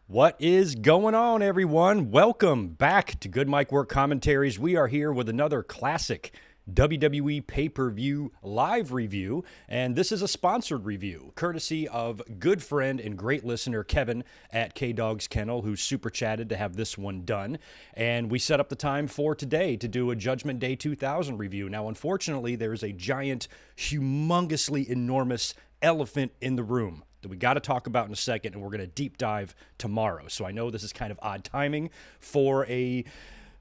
What is going on, everyone? Welcome back to Good Mic Work Commentaries. We are here with another classic WWE pay-per-view live review, and this is a sponsored review, courtesy of good friend and great listener Kevin at K-Dog's Kennel, who super chatted to have this one done, and we set up the time for today to do a Judgment Day 2000 review. Now, unfortunately, there is a giant, humongously enormous elephant in the room that we got to talk about in a second, and we're going to deep dive tomorrow. So I know this is kind of odd timing for a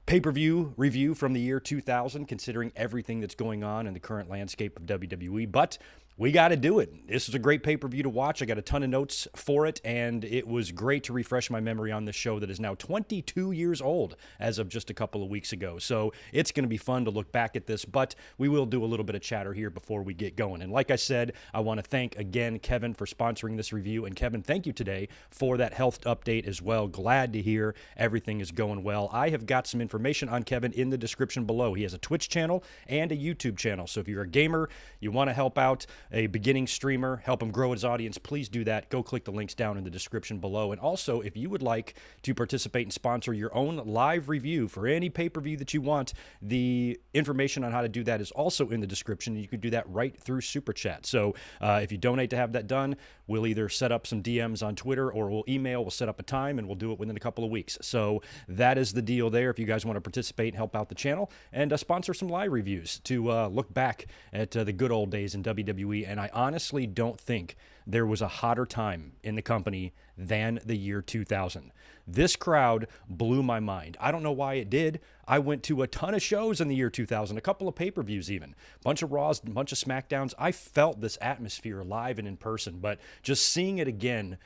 pay-per-view review from the year 2000, considering everything that's going on in the current landscape of WWE, but we got to do it. This is a great pay-per-view to watch. I got a ton of notes for it, and it was great to refresh my memory on this show that is now 22 years old as of just a couple of weeks ago. So it's going to be fun to look back at this, but we will do a little bit of chatter here before we get going. And like I said, I want to thank again Kevin for sponsoring this review. And Kevin, thank you today for that health update as well. Glad to hear everything is going well. I have got some information on Kevin in the description below. He has a Twitch channel and a YouTube channel. So if you're a gamer, you want to help out a beginning streamer, help him grow his audience, please do that. Go click the links down in the description below. And also, if you would like to participate and sponsor your own live review for any pay-per-view that you want, the information on how to do that is also in the description. You can do that right through Super Chat. So if you donate to have that done, we'll either set up some DMs on Twitter or we'll email, we'll set up a time, and we'll do it within a couple of weeks. So that is the deal there if you guys want to participate and help out the channel and sponsor some live reviews to look back at the good old days in WWE. And I honestly don't think there was a hotter time in the company than the year 2000. This crowd blew my mind. I don't know why it did. I went to a ton of shows in the year 2000, a couple of pay-per-views even, a bunch of Raws, a bunch of SmackDowns. I felt this atmosphere live and in person, but just seeing it again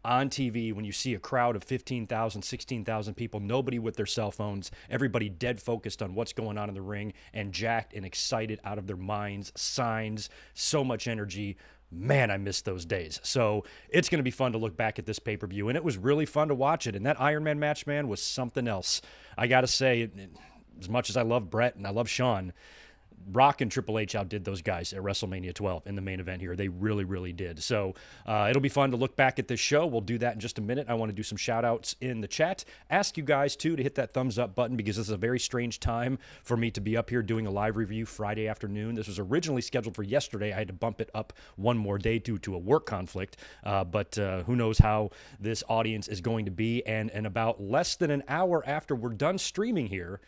on TV when you see a crowd of 15,000, 16,000 people, nobody with their cell phones, everybody dead focused on what's going on in the ring and jacked and excited out of their minds, signs, so much energy. Man, I miss those days. So it's going to be fun to look back at this pay-per-view, and it was really fun to watch it. And that Ironman match, man, was something else. I got to say, as much as I love Brett and I love Shawn, Rock and Triple H outdid those guys at WrestleMania 12 in the main event here. They really, really did. So it'll be fun to look back at this show. We'll do that in just a minute. I want to do some shout-outs in the chat. Ask you guys, too, to hit that thumbs-up button because this is a very strange time for me to be up here doing a live review Friday afternoon. This was originally scheduled for yesterday. I had to bump it up one more day due to a work conflict. But who knows how this audience is going to be. And in about less than an hour after we're done streaming here,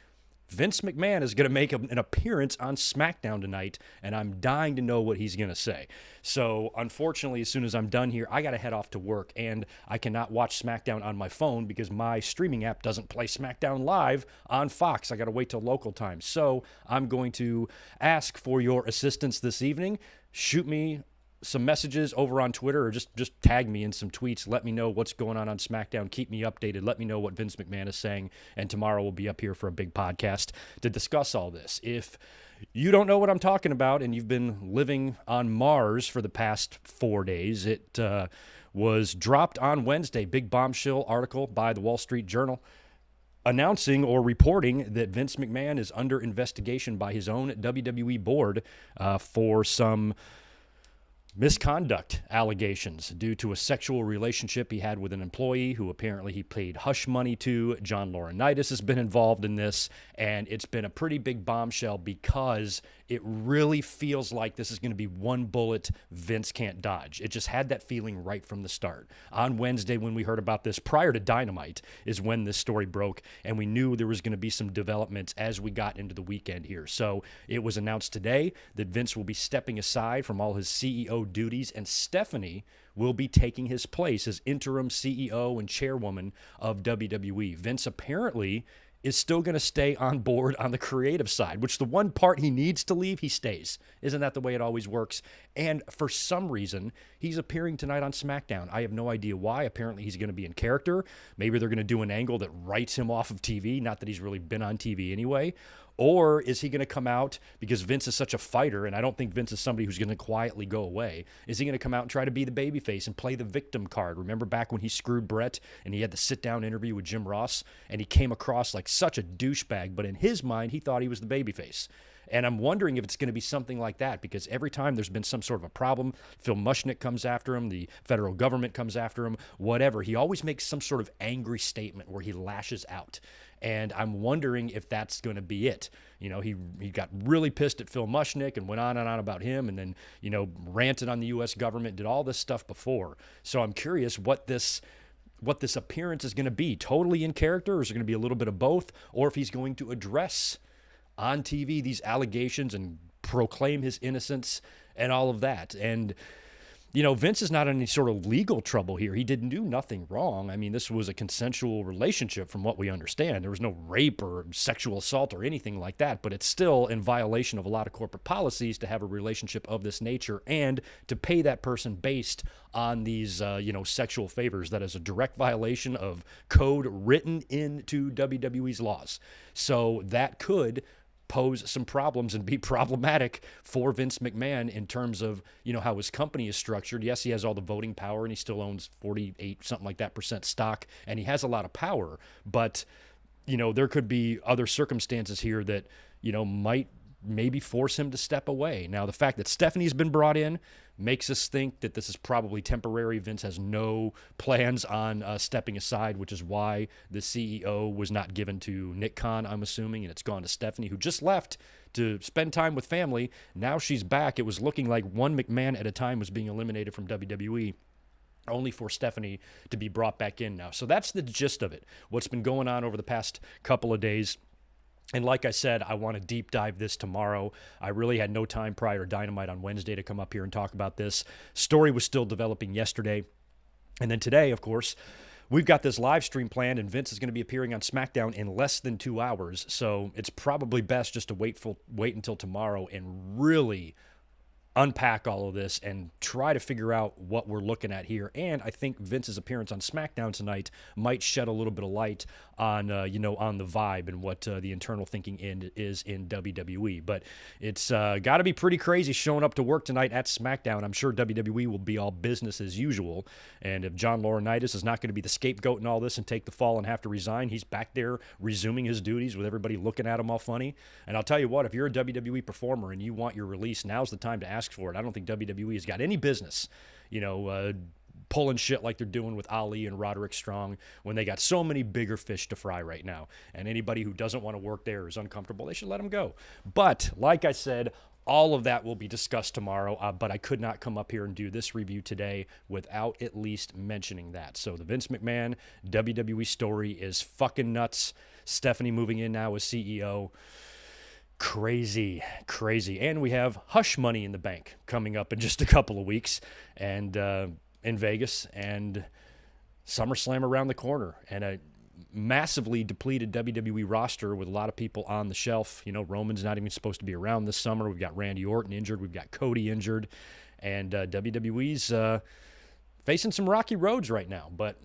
Vince McMahon is going to make an appearance on SmackDown tonight, and I'm dying to know what he's going to say. So, unfortunately, as soon as I'm done here, I got to head off to work, and I cannot watch SmackDown on my phone because my streaming app doesn't play SmackDown live on Fox. I got to wait till local time. So, I'm going to ask for your assistance this evening. Shoot me some messages over on Twitter or just tag me in some tweets. Let me know what's going on SmackDown. Keep me updated. Let me know what Vince McMahon is saying. And tomorrow we'll be up here for a big podcast to discuss all this. If you don't know what I'm talking about and you've been living on Mars for the past 4 days, it was dropped on Wednesday. Big bombshell article by the Wall Street Journal announcing or reporting that Vince McMahon is under investigation by his own WWE board for some misconduct allegations due to a sexual relationship he had with an employee who apparently he paid hush money to. John Laurinaitis has been involved in this, and it's been a pretty big bombshell because it really feels like this is going to be one bullet Vince can't dodge. It just had that feeling right from the start. On Wednesday, when we heard about this, prior to Dynamite, is when this story broke, and we knew there was going to be some developments as we got into the weekend here. So it was announced today that Vince will be stepping aside from all his CEO duties, and Stephanie will be taking his place as interim CEO and chairwoman of WWE. Vince apparently is still going to stay on board on the creative side, which the one part he needs to leave, he stays. Isn't that the way it always works? And for some reason, he's appearing tonight on SmackDown. I have no idea why. Apparently, he's going to be in character. Maybe they're going to do an angle that writes him off of TV, not that he's really been on TV anyway. Or is he going to come out because Vince is such a fighter, and I don't think Vince is somebody who's going to quietly go away. Is he going to come out and try to be the babyface and play the victim card? Remember back when he screwed Brett and he had the sit-down interview with Jim Ross, and he came across like such a douchebag, but in his mind, he thought he was the babyface. And I'm wondering if it's going to be something like that, because every time there's been some sort of a problem, Phil Mushnick comes after him, the federal government comes after him, whatever, he always makes some sort of angry statement where he lashes out. And I'm wondering if that's going to be it. You know, he got really pissed at Phil Mushnick and went on and on about him, and then, you know, ranted on the U.S. government, did all this stuff before. So I'm curious what this appearance is going to be. Totally in character, or is it going to be a little bit of both? Or if he's going to address on TV these allegations and proclaim his innocence and all of that. And, you know, Vince is not in any sort of legal trouble here. He didn't do nothing wrong. I mean, this was a consensual relationship from what we understand. There was no rape or sexual assault or anything like that, but it's still in violation of a lot of corporate policies to have a relationship of this nature and to pay that person based on these, you know, sexual favors. That is a direct violation of code written into WWE's laws. So that could pose some problems and be problematic for Vince McMahon in terms of, you know, how his company is structured. Yes, he has all the voting power and he still owns 48, something like that, % stock, and he has a lot of power, but, you know, there could be other circumstances here that, you know, might maybe force him to step away. Now, the fact that Stephanie's been brought in makes us think that this is probably temporary. Vince has no plans on stepping aside, which is why the CEO was not given to Nick Khan, I'm assuming, and it's gone to Stephanie, who just left to spend time with family. Now she's back. It was looking like one McMahon at a time was being eliminated from WWE, only for Stephanie to be brought back in now. So that's the gist of it, what's been going on over the past couple of days. And like I said, I want to deep dive this tomorrow. I really had no time prior to Dynamite on Wednesday to come up here and talk about this. Story was still developing yesterday. And then today, of course, we've got this live stream planned, and Vince is going to be appearing on SmackDown in less than 2 hours. So it's probably best just to wait until tomorrow and really unpack all of this and try to figure out what we're looking at here. And I think Vince's appearance on SmackDown tonight might shed a little bit of light on, you know, on the vibe and what the internal thinking is in WWE. But it's got to be pretty crazy showing up to work tonight at SmackDown. I'm sure WWE will be all business as usual. And if John Laurinaitis is not going to be the scapegoat in all this and take the fall and have to resign, he's back there resuming his duties with everybody looking at him all funny. And I'll tell you what, if you're a WWE performer and you want your release, now's the time to ask for it. I don't think WWE has got any business, you know, pulling shit like they're doing with Ali and Roderick Strong when they got so many bigger fish to fry right now. And anybody who doesn't want to work there is uncomfortable, they should let them go. But like I said, all of that will be discussed tomorrow, but I could not come up here and do this review today without at least mentioning that. So the Vince McMahon WWE story is fucking nuts. Stephanie moving in now as CEO. Crazy. And we have Hush Money in the Bank coming up in just a couple of weeks, and in Vegas, and SummerSlam around the corner, and a massively depleted WWE roster with a lot of people on the shelf. You know, Roman's not even supposed to be around this summer. We've got Randy Orton injured. We've got Cody injured, and WWE's facing some rocky roads right now, but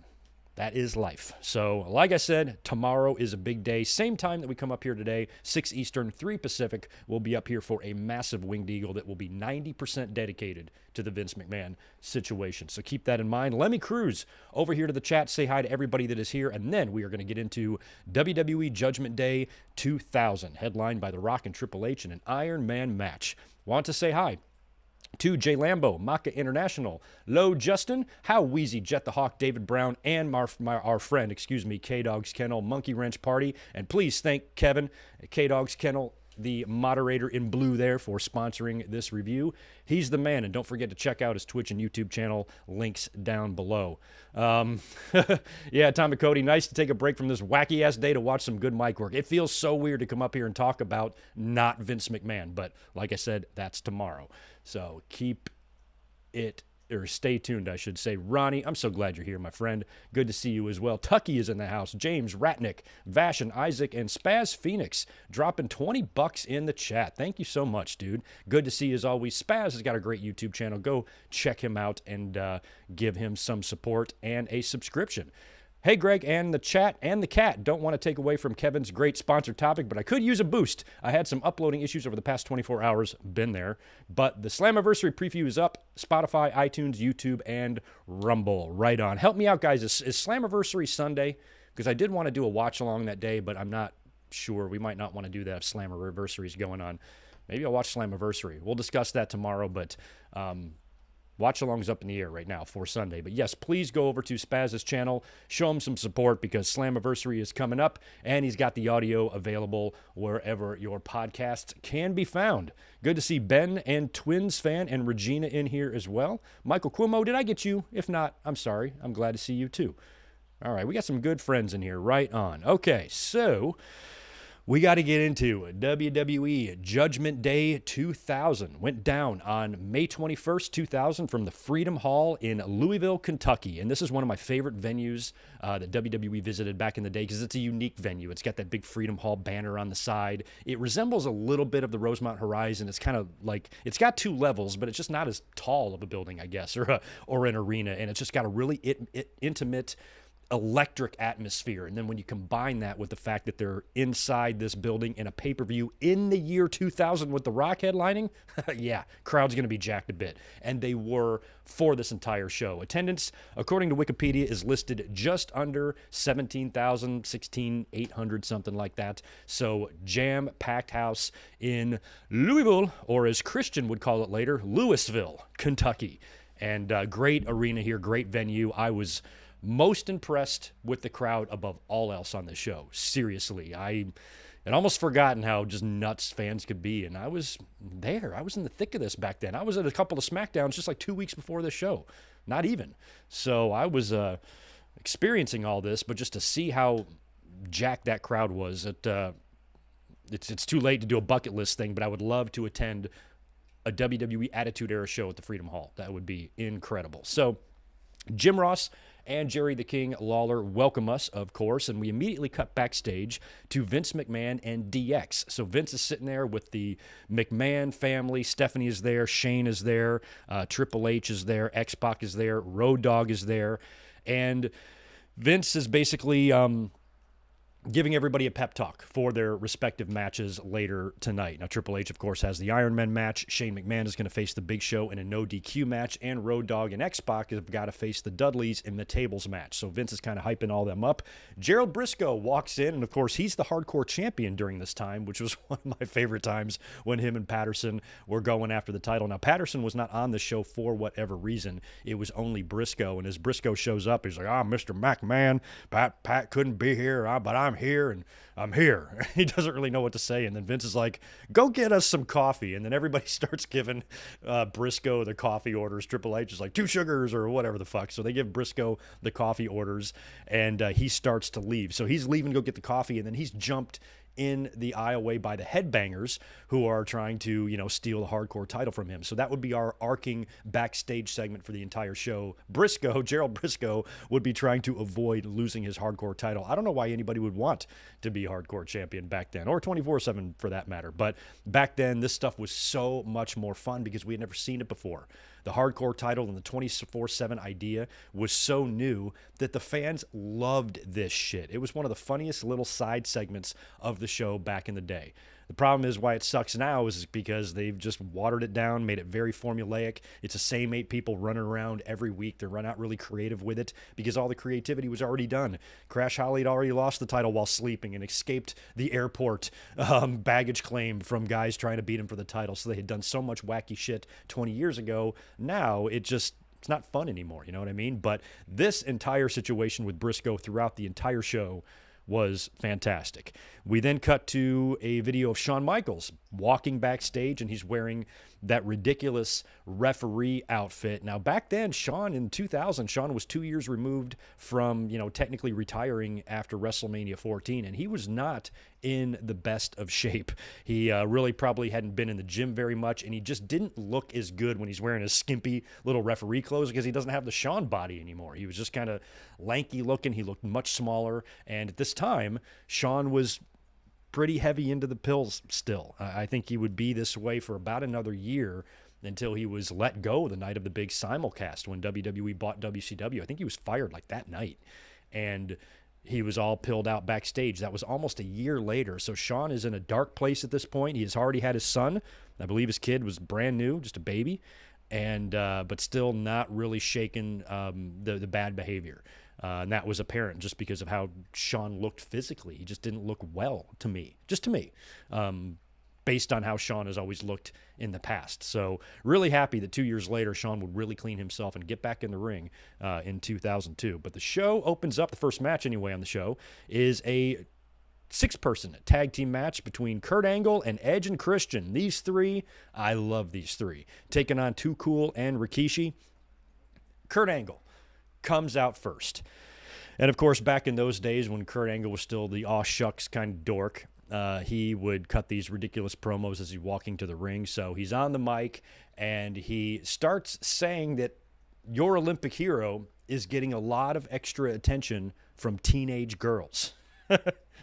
that is life. So, like I said, tomorrow is a big day. Same time that we come up here today, 6 Eastern, 3 Pacific, we'll be up here for a massive Winged Eagle that will be 90% dedicated to the Vince McMahon situation. So keep that in mind. Lemmy Cruz over here to the chat. Say hi to everybody that is here. And then we are going to get into WWE Judgment Day 2000, headlined by The Rock and Triple H in an Ironman match. Want to say hi to Jay Lambo, Maka International, Low Justin, How Wheezy, Jet the Hawk, David Brown, and our friend, K-Dog's Kennel, Monkey Wrench Party. And please thank Kevin, K-Dog's Kennel, the moderator in blue there, for sponsoring this review. He's the man, and don't forget to check out his Twitch and YouTube channel, links down below. Yeah, Tom and Cody, nice to take a break from this wacky-ass day to watch some good mic work. It feels so weird to come up here and talk about not Vince McMahon, but like I said, that's tomorrow. So keep it, or stay tuned, I should say. Ronnie, I'm so glad you're here, my friend. Good to see you as well. Tucky is in the house. James, Ratnick, Vash, and Isaac, and Spaz Phoenix dropping $20 in the chat. Thank you so much, dude. Good to see you as always. Spaz has got a great YouTube channel. Go check him out and give him some support and a subscription. Hey, Greg, and the chat and the cat don't want to take away from Kevin's great sponsored topic, but I could use a boost. I had some uploading issues over the past 24 hours. Been there. But the Slammiversary preview is up. Spotify, iTunes, YouTube, and Rumble. Right on. Help me out, guys. Is Slammiversary Sunday? Because I did want to do a watch-along that day, but I'm not sure. We might not want to do that if Slammiversary is going on Maybe I'll watch Slammiversary. We'll discuss that tomorrow, but watch along's up in the air right now for Sunday. But yes, please go over to Spaz's channel, show him some support because Slammiversary is coming up, and he's got the audio available wherever your podcasts can be found. Good to see Ben and Twins fan and Regina in here as well. Michael Cuomo, did I get you? If not, I'm sorry. I'm glad to see you too. All right, we got some good friends in here. Right on. Okay, so we got to get into WWE Judgment Day 2000. Went down on May 21st, 2000 from the Freedom Hall in Louisville, Kentucky. And this is one of my favorite venues that WWE visited back in the day because it's a unique venue. It's got that big Freedom Hall banner on the side. It resembles a little bit of the Rosemont Horizon. It's kind of like, it's got two levels, but it's just not as tall of a building, I guess, or an arena. And it's just got a really intimate, electric atmosphere. And then when you combine that with the fact that they're inside this building in a pay-per-view in the year 2000 with The Rock headlining, yeah, crowd's going to be jacked a bit. And they were for this entire show. Attendance, according to Wikipedia, is listed just under 17,000, 16,800, something like that. So jam-packed house in Louisville, or as Christian would call it later, Louisville, Kentucky. And great arena here, great venue. I was most impressed with the crowd above all else on the show. Seriously, I had almost forgotten how just nuts fans could be, and I was there. I was in the thick of this back then. I was at a couple of SmackDowns just like 2 weeks before the show, not even. So I was experiencing all this, but just to see how jacked that crowd was, it's too late to do a bucket list thing, but I would love to attend a WWE Attitude Era show at the Freedom Hall. That would be incredible. So Jim Ross and Jerry the King Lawler welcome us, of course, and we immediately cut backstage to Vince McMahon and DX. So Vince is sitting there with the McMahon family. Stephanie is there. Shane is there. Triple H is there. X-Pac is there. Road Dogg is there. And Vince is basically giving everybody a pep talk for their respective matches later tonight. Now, Triple H, of course, has the Ironman match. Shane McMahon is going to face the Big Show in a no DQ match, and Road Dogg and X-Pac have got to face the Dudleys in the tables match. So Vince is kind of hyping all them up. Gerald Briscoe walks in, and of course, he's the hardcore champion during this time, which was one of my favorite times when him and Patterson were going after the title. Now, Patterson was not on the show for whatever reason. It was only Briscoe, and as Briscoe shows up, he's like, Mr. McMahon, Pat couldn't be here, but I'm here, and I'm here. He doesn't really know what to say, and then Vince is like, go get us some coffee, and then everybody starts giving Briscoe the coffee orders. Triple H is like, 2 sugars or whatever the fuck, so they give Briscoe the coffee orders, and he starts to leave. So he's leaving to go get the coffee, and then he's jumped in the aisleway by the headbangers who are trying to, steal the hardcore title from him. So that would be our arcing backstage segment for the entire show. Gerald Briscoe, would be trying to avoid losing his hardcore title. I don't know why anybody would want to be hardcore champion back then, or 24/7 for that matter. But back then, this stuff was so much more fun because we had never seen it before. The hardcore title and the 24/7 idea was so new that the fans loved this shit. It was one of the funniest little side segments of the show back in the day. The problem is why it sucks now is because they've just watered it down, made it very formulaic. It's the same 8 people running around every week. They're not really creative with it because all the creativity was already done. Crash Holly had already lost the title while sleeping and escaped the airport baggage claim from guys trying to beat him for the title. So they had done so much wacky shit 20 years ago. Now it's not fun anymore. You know what I mean? But this entire situation with Briscoe throughout the entire show was fantastic. We then cut to a video of Shawn Michaels walking backstage, and he's wearing that ridiculous referee outfit. Now, back then, in 2000, Shawn was 2 years removed from, technically retiring after WrestleMania 14, and he was not in the best of shape. He really probably hadn't been in the gym very much, and he just didn't look as good when he's wearing his skimpy little referee clothes because he doesn't have the Shawn body anymore. He was just kind of lanky looking. He looked much smaller, and at this time, Shawn was pretty heavy into the pills still. I think he would be this way for about another year until he was let go the night of the big simulcast when WWE bought WCW. I think he was fired like that night, and he was all pilled out backstage. That was almost a year later. So Shawn is in a dark place at this point. He has already had his son. I believe his kid was brand new, just a baby, and but still not really shaking the bad behavior. And that was apparent just because of how Shawn looked physically. He just didn't look well to me, just to me. based on how Shawn has always looked in the past. So really happy that 2 years later, Shawn would really clean himself and get back in the ring in 2002. But the show opens up, the first match anyway on the show, is a 6-person tag team match between Kurt Angle and Edge and Christian. These three, I love these three. Taking on Too Cool and Rikishi. Kurt Angle comes out first. And of course, back in those days when Kurt Angle was still the aw shucks kind of dork, he would cut these ridiculous promos as he's walking to the ring. So he's on the mic and he starts saying that your Olympic hero is getting a lot of extra attention from teenage girls.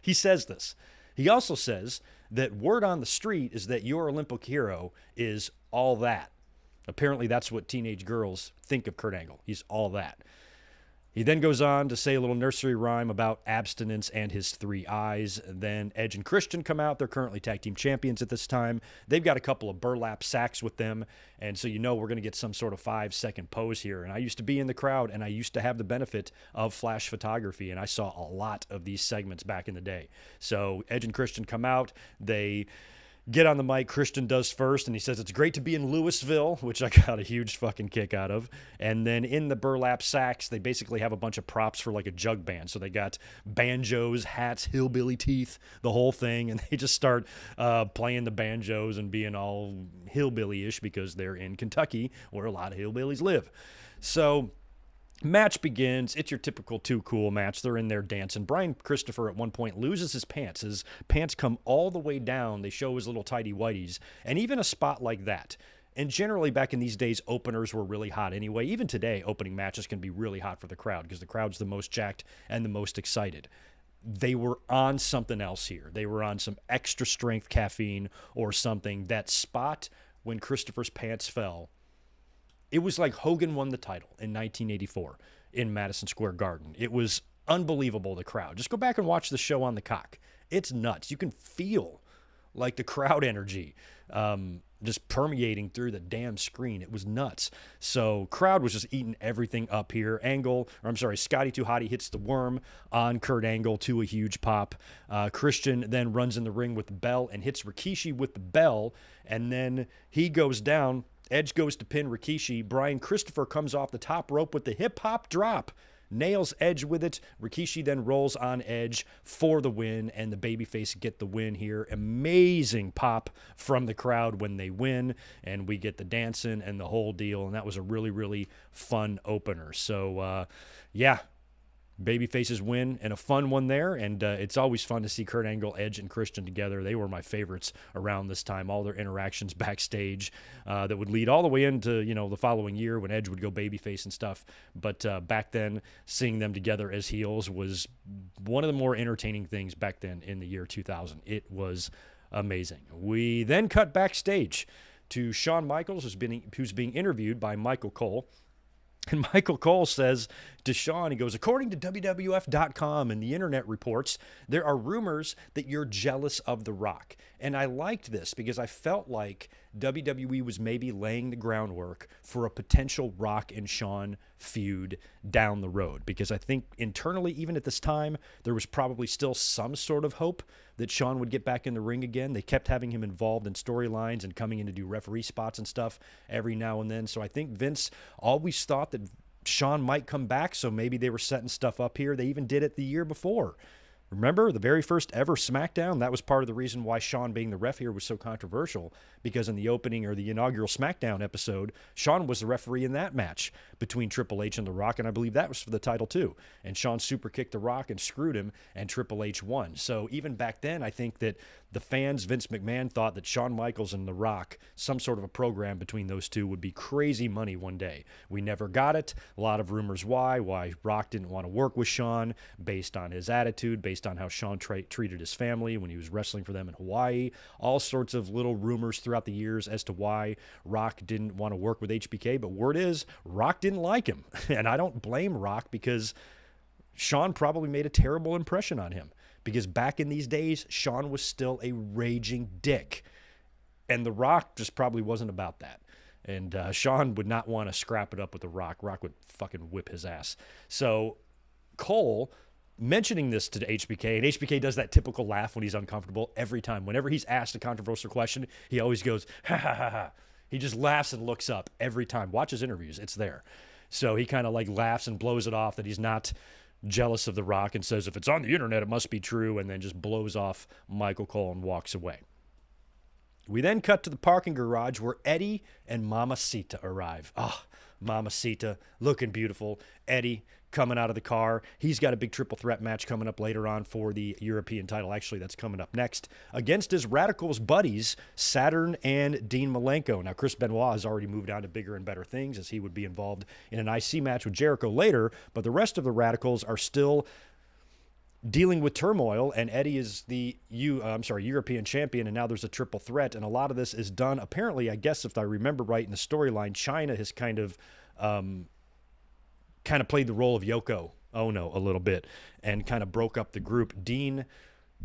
He says this. He also says that word on the street is that your Olympic hero is all that. Apparently that's what teenage girls think of Kurt Angle. He's all that. He then goes on to say a little nursery rhyme about abstinence and his 3 eyes. Then Edge and Christian come out. They're currently tag team champions at this time. They've got a couple of burlap sacks with them. And so we're going to get some sort of 5-second pose here. And I used to be in the crowd, and I used to have the benefit of flash photography, and I saw a lot of these segments back in the day. So Edge and Christian come out. They get on the mic. Christian does first, and he says it's great to be in Louisville, which I got a huge fucking kick out of. And then in the burlap sacks, they basically have a bunch of props for like a jug band. So they got banjos, hats, hillbilly teeth, the whole thing, and they just start playing the banjos and being all hillbilly-ish because they're in Kentucky where a lot of hillbillies live. So match begins. It's your typical Too Cool match. They're in there dancing. Brian Christopher at one point loses his pants. His pants come all the way down. They show his little tighty whities. And even a spot like that. And generally back in these days, openers were really hot anyway. Even today, opening matches can be really hot for the crowd because the crowd's the most jacked and the most excited. They were on something else here. They were on some extra strength caffeine or something. That spot when Christopher's pants fell, it was like Hogan won the title in 1984 in Madison Square Garden. It was unbelievable, the crowd. Just go back and watch the show on the cock. It's nuts. You can feel like the crowd energy just permeating through the damn screen. It was nuts. So crowd was just eating everything up here. Scotty 2 Hotty hits the worm on Kurt Angle to a huge pop. Christian then runs in the ring with the bell and hits Rikishi with the bell, and then he goes down. Edge goes to pin Rikishi. Brian Christopher comes off the top rope with the hip-hop drop. Nails Edge with it. Rikishi then rolls on Edge for the win, and the babyface get the win here. Amazing pop from the crowd when they win, and we get the dancing and the whole deal, and that was a really, really fun opener. So, babyfaces win, and a fun one there, and it's always fun to see Kurt Angle, Edge, and Christian together. They were my favorites around this time. All their interactions backstage that would lead all the way into the following year when Edge would go babyface and stuff. But back then, seeing them together as heels was one of the more entertaining things back then in the year 2000. It was amazing. We then cut backstage to Shawn Michaels, who's being interviewed by Michael Cole. And Michael Cole says to Shawn, he goes, according to WWF.com and the internet reports, there are rumors that you're jealous of The Rock. And I liked this because I felt like WWE was maybe laying the groundwork for a potential Rock and Shawn feud down the road. Because I think internally, even at this time, there was probably still some sort of hope that Shawn would get back in the ring again. They kept having him involved in storylines and coming in to do referee spots and stuff every now and then. So I think Vince always thought that Shawn might come back, so maybe they were setting stuff up here. They even did it the year before. Remember, the very first ever SmackDown? That was part of the reason why Shawn being the ref here was so controversial, because in the opening or the inaugural SmackDown episode, Shawn was the referee in that match between Triple H and The Rock, and I believe that was for the title too. And Shawn super kicked The Rock and screwed him, and Triple H won. So even back then, I think that the fans, Vince McMahon, thought that Shawn Michaels and The Rock, some sort of a program between those two, would be crazy money one day. We never got it. A lot of rumors why Rock didn't want to work with Shawn based on his attitude, based on how Shawn treated his family when he was wrestling for them in Hawaii. All sorts of little rumors throughout the years as to why Rock didn't want to work with HBK, but word is Rock didn't like him. And I don't blame Rock, because Shawn probably made a terrible impression on him, because back in these days, Shawn was still a raging dick. And The Rock just probably wasn't about that. And Shawn would not want to scrap it up with The Rock. Rock would fucking whip his ass. So Cole mentioning this to HBK, and HBK does that typical laugh when he's uncomfortable every time. Whenever he's asked a controversial question, he always goes, ha, ha, ha, ha. He just laughs and looks up every time. Watch his interviews. It's there. So he kind of like laughs and blows it off that he's not jealous of The Rock and says, if it's on the internet, it must be true, and then just blows off Michael Cole and walks away. We then cut to the parking garage where Eddie and Mamacita arrive. Ah, Mamacita, looking beautiful. Eddie coming out of the car. He's got a big triple threat match coming up later on for the European title. Actually, that's coming up next against his Radicals buddies, Saturn and Dean Malenko. Now, Chris Benoit has already moved on to bigger and better things as he would be involved in an IC match with Jericho later, but the rest of the Radicals are still dealing with turmoil, and Eddie is the European champion, and now there's a triple threat, and a lot of this is done, apparently, I guess if I remember right in the storyline, China has kind of played the role of Yoko Ono a little bit and kind of broke up the group. Dean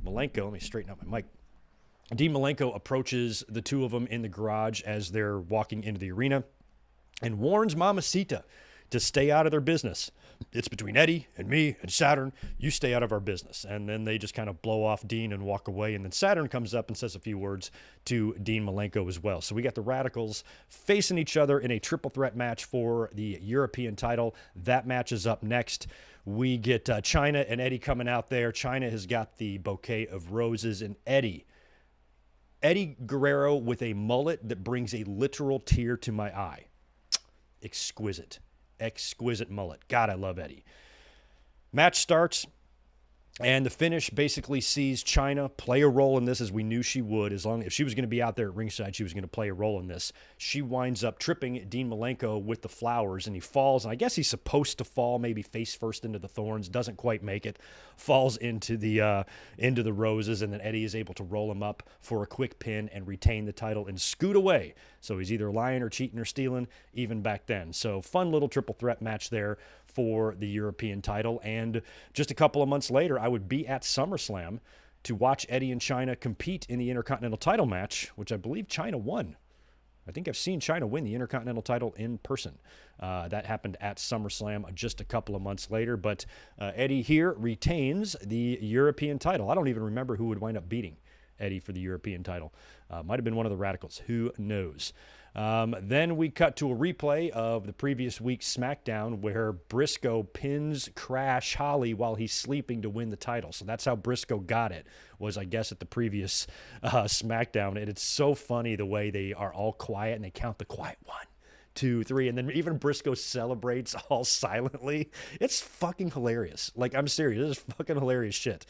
Malenko, let me straighten out my mic. Dean Malenko approaches the two of them in the garage as they're walking into the arena and warns Mamacita to stay out of their business. It's between Eddie and me and Saturn. You stay out of our business. And then they just kind of blow off Dean and walk away. And then Saturn comes up and says a few words to Dean Malenko as well. So we got the Radicals facing each other in a triple threat match for the European title. That match is up next. We get Chyna and Eddie coming out there. Chyna has got the bouquet of roses, and Eddie Guerrero with a mullet that brings a literal tear to my eye. Exquisite mullet. God, I love Eddie. Match starts, and the finish basically sees Chyna play a role in this, as we knew she would. If she was going to be out there at ringside, she was going to play a role in this. She winds up tripping Dean Malenko with the flowers, and he falls, and I guess he's supposed to fall maybe face first into the thorns, doesn't quite make it, falls into the roses, and then Eddie is able to roll him up for a quick pin and retain the title and scoot away. So he's either lying or cheating or stealing, even back then. So fun little triple threat match there for the European title. And just a couple of months later, I would be at SummerSlam to watch Eddie and Chyna compete in the Intercontinental title match, which I believe Chyna won. I think I've seen Chyna win the Intercontinental title in person. That happened at SummerSlam just a couple of months later. But Eddie here retains the European title. I don't even remember who would wind up beating Eddie for the European title. Might have been one of the Radicals. Who knows? Then we cut to a replay of the previous week's SmackDown where Briscoe pins Crash Holly while he's sleeping to win the title. So that's how Briscoe got it, was I guess at the previous SmackDown. And it's so funny the way they are all quiet and they count the quiet 1, 2, 3, and then even Briscoe celebrates all silently. It's fucking hilarious. Like, I'm serious. This is fucking hilarious shit.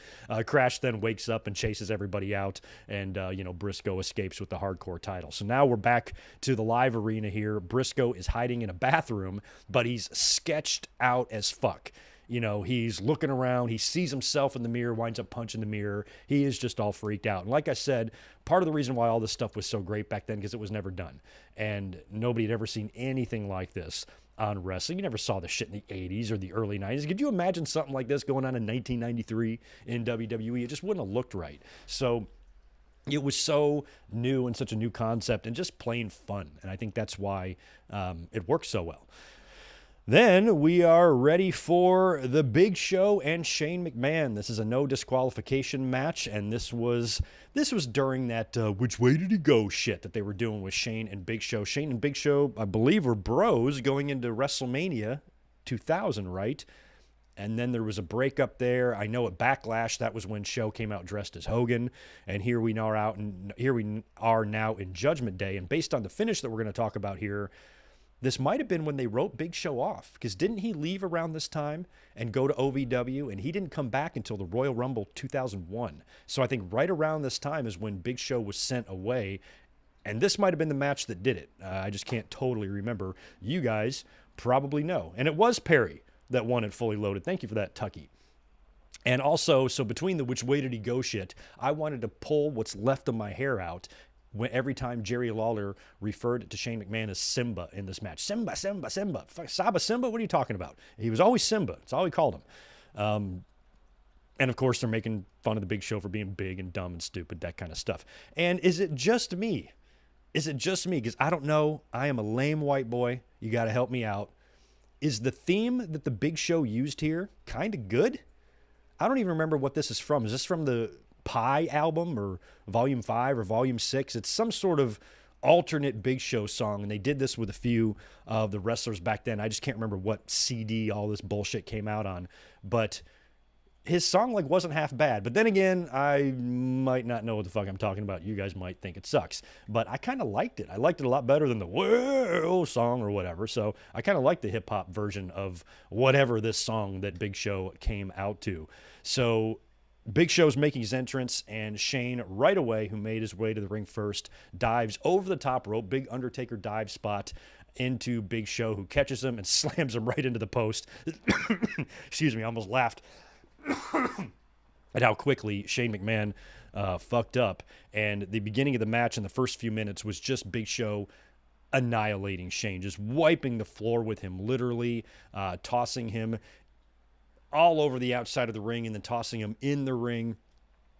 Crash then wakes up and chases everybody out, and, Briscoe escapes with the hardcore title. So now we're back to the live arena here. Briscoe is hiding in a bathroom, but he's sketched out as fuck. He's looking around. He sees himself in the mirror, winds up punching the mirror. He is just all freaked out. And like I said, part of the reason why all this stuff was so great back then, because it was never done. And nobody had ever seen anything like this on wrestling. You never saw this shit in the 80s or the early 90s. Could you imagine something like this going on in 1993 in WWE? It just wouldn't have looked right. So it was so new and such a new concept and just plain fun. And I think that's why it works so well. Then we are ready for the Big Show and Shane McMahon. This is a no disqualification match, and this was during that which way did he go shit that they were doing with Shane and Big Show. Shane and Big Show, I believe, were bros going into WrestleMania 2000, right? And then there was a breakup there. I know at Backlash, that was when Show came out dressed as Hogan, and here we are now in Judgment Day. And based on the finish that we're going to talk about here, this might have been when they wrote Big Show off, because didn't he leave around this time and go to OVW, and he didn't come back until the Royal Rumble 2001. So I think right around this time is when Big Show was sent away, and this might have been the match that did it. I just can't totally remember. You guys probably know. And it was Perry that won it Fully Loaded. Thank you for that, Tucky. And also, so between the which way did he go shit, I wanted to pull what's left of my hair out every time Jerry Lawler referred to Shane McMahon as Simba in this match. Simba, Simba, Simba. Saba Simba? What are you talking about? He was always Simba. That's all he called him. And, of course, they're making fun of the Big Show for being big and dumb and stupid, that kind of stuff. And is it just me? Because I don't know. I am a lame white boy. You got to help me out. Is the theme that the Big Show used here kind of good? I don't even remember what this is from. Is this from the Pie album or Volume 5 or Volume 6? It's some sort of alternate Big Show song, and they did this with a few of the wrestlers back then. I just can't remember what CD all this bullshit came out on, but his song like wasn't half bad. But then again, I might not know what the fuck I'm talking about. You guys might think it sucks, but I kind of liked it. I liked it a lot better than the Whoa song or whatever. So I kind of like the hip hop version of whatever this song that Big Show came out to. So Big Show's making his entrance, and Shane right away, who made his way to the ring first, dives over the top rope, big Undertaker dive spot into Big Show, who catches him and slams him right into the post. Excuse me, I almost laughed at how quickly Shane McMahon fucked up. And the beginning of the match in the first few minutes was just Big Show annihilating Shane, just wiping the floor with him, literally tossing him all over the outside of the ring and then tossing him in the ring,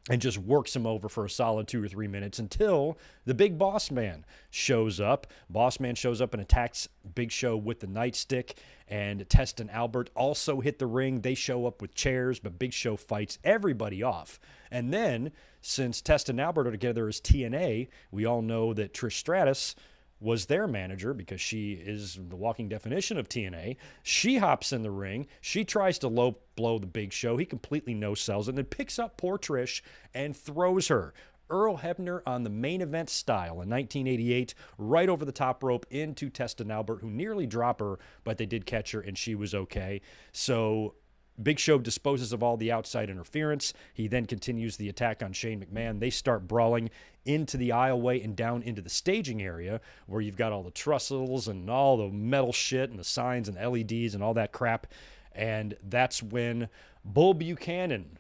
and just works him over for a solid 2 or 3 minutes until the big boss man shows up. Boss man shows up and attacks Big Show with the nightstick, and Test and Albert also hit the ring. They show up with chairs, but Big Show fights everybody off. And then, since Test and Albert are together as TNA, we all know that Trish Stratus was their manager because she is the walking definition of TNA. She hops in the ring. She tries to low blow the Big Show. He completely no-sells it and then picks up poor Trish and throws her, Earl Hebner on the main event style in 1988, right over the top rope into Test and Albert, who nearly drop her, but they did catch her and she was okay. So Big Show disposes of all the outside interference. He then continues the attack on Shane McMahon. They start brawling into the aisleway and down into the staging area where you've got all the trestles and all the metal shit and the signs and LEDs and all that crap. And that's when Bull Buchanan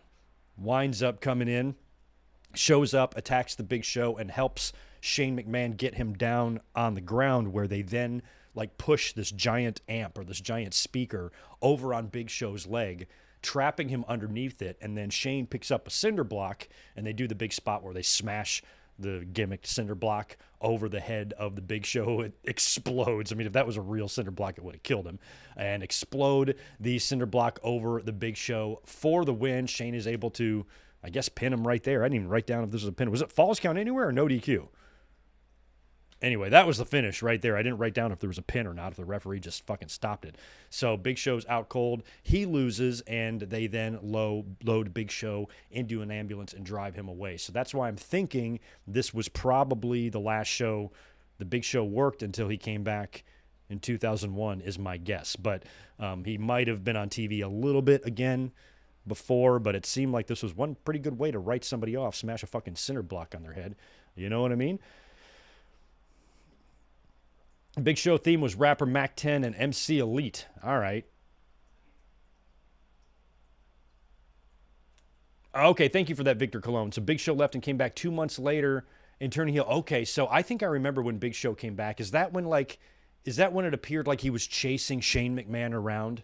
winds up coming in, shows up, attacks the Big Show, and helps Shane McMahon get him down on the ground, where they then like push this giant amp or this giant speaker over on Big Show's leg, trapping him underneath it. And then Shane picks up a cinder block, and they do the big spot where they smash the gimmicked cinder block over the head of the Big Show. It explodes. I mean, if that was a real cinder block, it would have killed him. And explode the cinder block over the Big Show for the win. Shane is able to, I guess, pin him right there. I didn't even write down if this was a pin. Was it Falls Count Anywhere or no DQ? Anyway, that was the finish right there. I didn't write down if there was a pin or not, if the referee just fucking stopped it. So Big Show's out cold. He loses, and they then load Big Show into an ambulance and drive him away. So that's why I'm thinking this was probably the last show the Big Show worked until he came back in 2001 is my guess. But he might have been on TV a little bit again before, but it seemed like this was one pretty good way to write somebody off, smash a fucking cinder block on their head. You know what I mean? Big Show theme was rapper Mac 10 and MC Elite. All right. Okay, thank you for that, Victor Colon. So Big Show left and came back 2 months later and turning heel. Okay, so I think I remember when Big Show came back. Is that when it appeared like he was chasing Shane McMahon around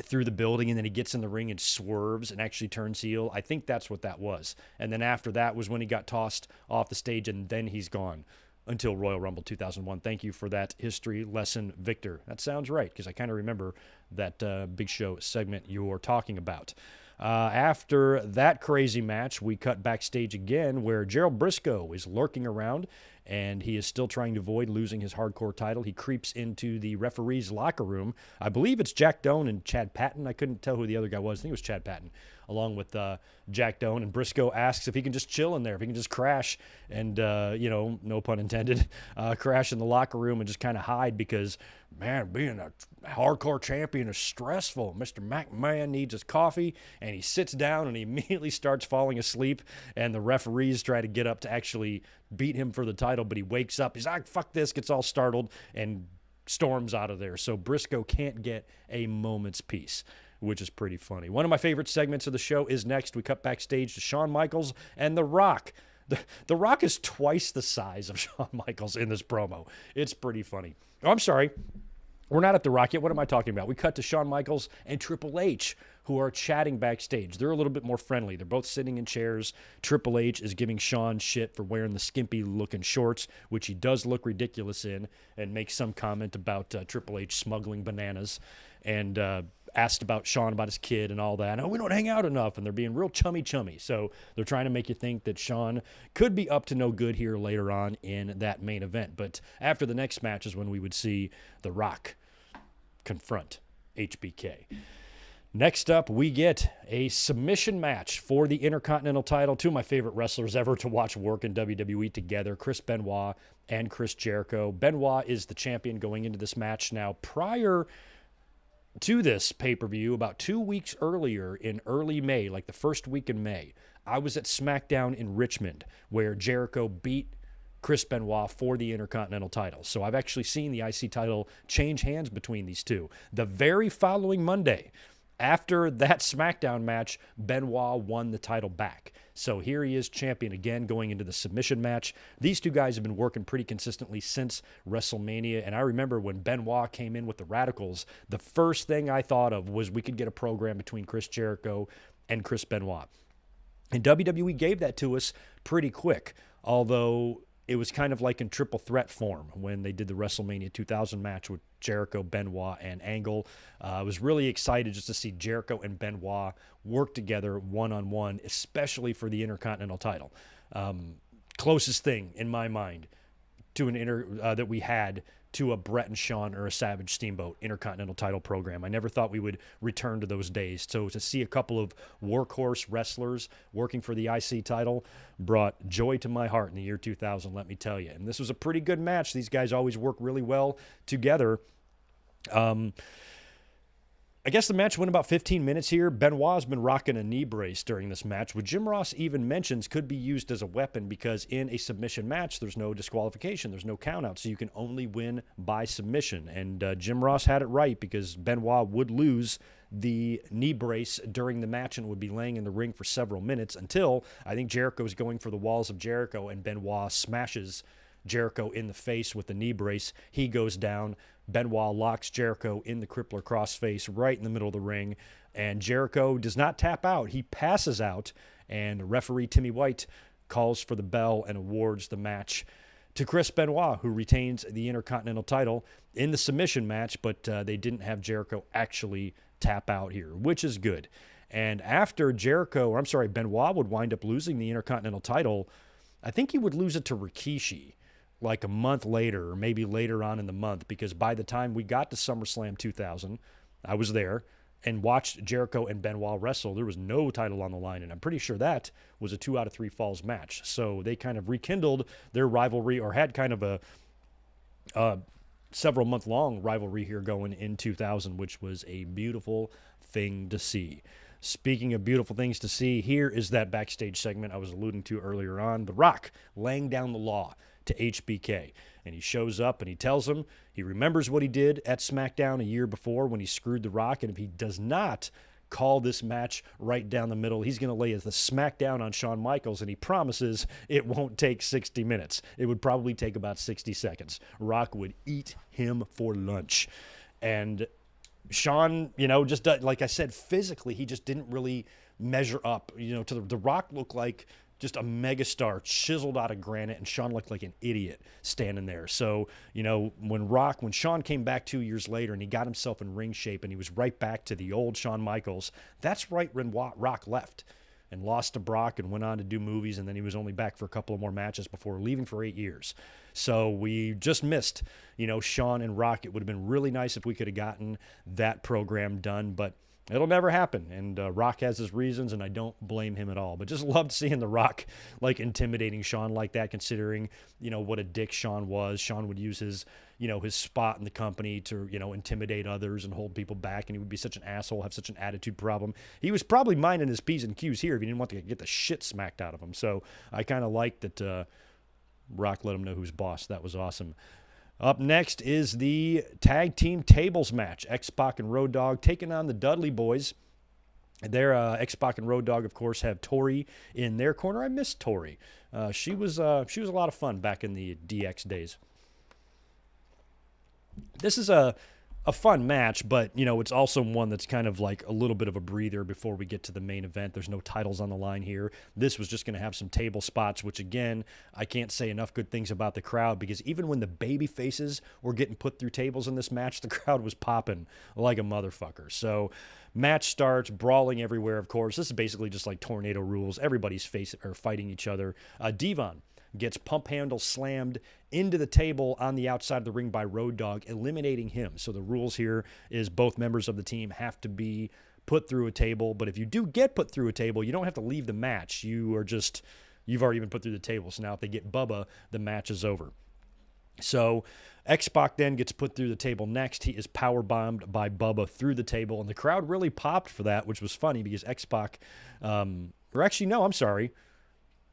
through the building, and then he gets in the ring and swerves and actually turns heel? I think that's what that was. And then after that was when he got tossed off the stage, and then he's gone until Royal Rumble 2001. Thank you for that history lesson, Victor. That sounds right, because I kind of remember that Big Show segment you're talking about. After that crazy match, we cut backstage again, where Gerald Briscoe is lurking around, and he is still trying to avoid losing his hardcore title. He creeps into the referee's locker room. I believe it's Jack Doan and Chad Patton. I couldn't tell who the other guy was. I think it was Chad Patton, along with Jack Doan. And Briscoe asks if he can just chill in there, if he can just crash and, no pun intended, crash in the locker room and just kind of hide because, man, being a hardcore champion is stressful. Mr. McMahon needs his coffee, and he sits down and he immediately starts falling asleep, and the referees try to get up to actually beat him for the title, but he wakes up. He's like, fuck this, gets all startled, and storms out of there. So Briscoe can't get a moment's peace, which is pretty funny. One of my favorite segments of the show is next. We cut backstage to Shawn Michaels and The Rock. The Rock is twice the size of Shawn Michaels in this promo. It's pretty funny. Oh, I'm sorry. We're not at The Rock yet. What am I talking about? We cut to Shawn Michaels and Triple H, who are chatting backstage. They're a little bit more friendly. They're both sitting in chairs. Triple H is giving Shawn shit for wearing the skimpy-looking shorts, which he does look ridiculous in, and makes some comment about Triple H smuggling bananas. And asked about Shawn, about his kid and all that. Oh, we don't hang out enough, and they're being real chummy. So they're trying to make you think that Shawn could be up to no good here later on in that main event. But after the next match is when we would see The Rock confront HBK. Next up, we get a submission match for the Intercontinental title. Two of my favorite wrestlers ever to watch work in WWE together, Chris Benoit and Chris Jericho. Benoit is the champion going into this match. Now, prior to this pay-per-view, about 2 weeks earlier in early May, like the first week in May, I was at SmackDown in Richmond where Jericho beat Chris Benoit for the Intercontinental title. So I've actually seen the IC title change hands between these two. The very following Monday, after that SmackDown match, Benoit won the title back. So here he is, champion again, going into the submission match. These two guys have been working pretty consistently since WrestleMania. And I remember when Benoit came in with the Radicals, the first thing I thought of was we could get a program between Chris Jericho and Chris Benoit. And WWE gave that to us pretty quick, although it was kind of like in triple threat form when they did the WrestleMania 2000 match with Jericho, Benoit, and Angle. I was really excited just to see Jericho and Benoit work together one-on-one, especially for the Intercontinental title. Closest thing, in my mind, to that we had to a Bret and Shawn or a Savage Steamboat Intercontinental title program. I never thought we would return to those days. So to see a couple of workhorse wrestlers working for the IC title brought joy to my heart in the year 2000, let me tell you. And this was a pretty good match. These guys always work really well together. I guess the match went about 15 minutes here. Benoit's been rocking a knee brace during this match, which Jim Ross even mentions could be used as a weapon because in a submission match, there's no disqualification. There's no countout, so you can only win by submission. And Jim Ross had it right because Benoit would lose the knee brace during the match and would be laying in the ring for several minutes until I think Jericho's going for the walls of Jericho and Benoit smashes Jericho in the face with the knee brace. He goes down. Benoit locks Jericho in the crippler crossface right in the middle of the ring, and Jericho does not tap out. He passes out, and referee Timmy White calls for the bell and awards the match to Chris Benoit, who retains the Intercontinental title in the submission match, but they didn't have Jericho actually tap out here, which is good. And after Benoit would wind up losing the Intercontinental title, I think he would lose it to Rikishi like a month later or maybe later on in the month, because by the time we got to SummerSlam 2000, I was there and watched Jericho and Benoit wrestle. There was no title on the line, and I'm pretty sure that was a 2 out of 3 falls match. So they kind of rekindled their rivalry, or had kind of a several-month-long rivalry here going in 2000, which was a beautiful thing to see. Speaking of beautiful things to see, here is that backstage segment I was alluding to earlier on. The Rock laying down the law to HBK. And he shows up and he tells him he remembers what he did at SmackDown a year before when he screwed The Rock. And if he does not call this match right down the middle, he's going to lay the smackdown on Shawn Michaels. And he promises it won't take 60 minutes. It would probably take about 60 seconds. Rock would eat him for lunch. And Shawn, just like I said, physically, he just didn't really measure up. To the Rock looked like just a megastar chiseled out of granite, and Shawn looked like an idiot standing there. So, when Shawn came back 2 years later and he got himself in ring shape and he was right back to the old Shawn Michaels, that's right when Rock left and lost to Brock and went on to do movies, and then he was only back for a couple of more matches before leaving for 8 years. So we just missed, Shawn and Rock. It would have been really nice if we could have gotten that program done, but it'll never happen, and Rock has his reasons, and I don't blame him at all. But just loved seeing The Rock, intimidating Shawn like that, considering, what a dick Shawn was. Shawn would use his, his spot in the company to, intimidate others and hold people back, and he would be such an asshole, have such an attitude problem. He was probably minding his P's and Q's here if he didn't want to get the shit smacked out of him. So I kind of liked that Rock let him know who's boss. That was awesome. Up next is the tag team tables match. X-Pac and Road Dogg taking on the Dudley Boys. Their X-Pac and Road Dogg, of course, have Tori in their corner. I miss Tori. She was a lot of fun back in the DX days. This is a a fun match, but, it's also one that's kind of like a little bit of a breather before we get to the main event. There's no titles on the line here. This was just going to have some table spots, which, again, I can't say enough good things about the crowd, because even when the baby faces were getting put through tables in this match, the crowd was popping like a motherfucker. So match starts, brawling everywhere, of course. This is basically just like tornado rules. Everybody's fighting each other. Devon gets pump handle slammed into the table on the outside of the ring by Road Dogg, eliminating him. So the rules here is both members of the team have to be put through a table. But if you do get put through a table, you don't have to leave the match. You've already been put through the table. So now if they get Bubba, the match is over. So X-Pac then gets put through the table next. He is power-bombed by Bubba through the table. And the crowd really popped for that, which was funny because X-Pac,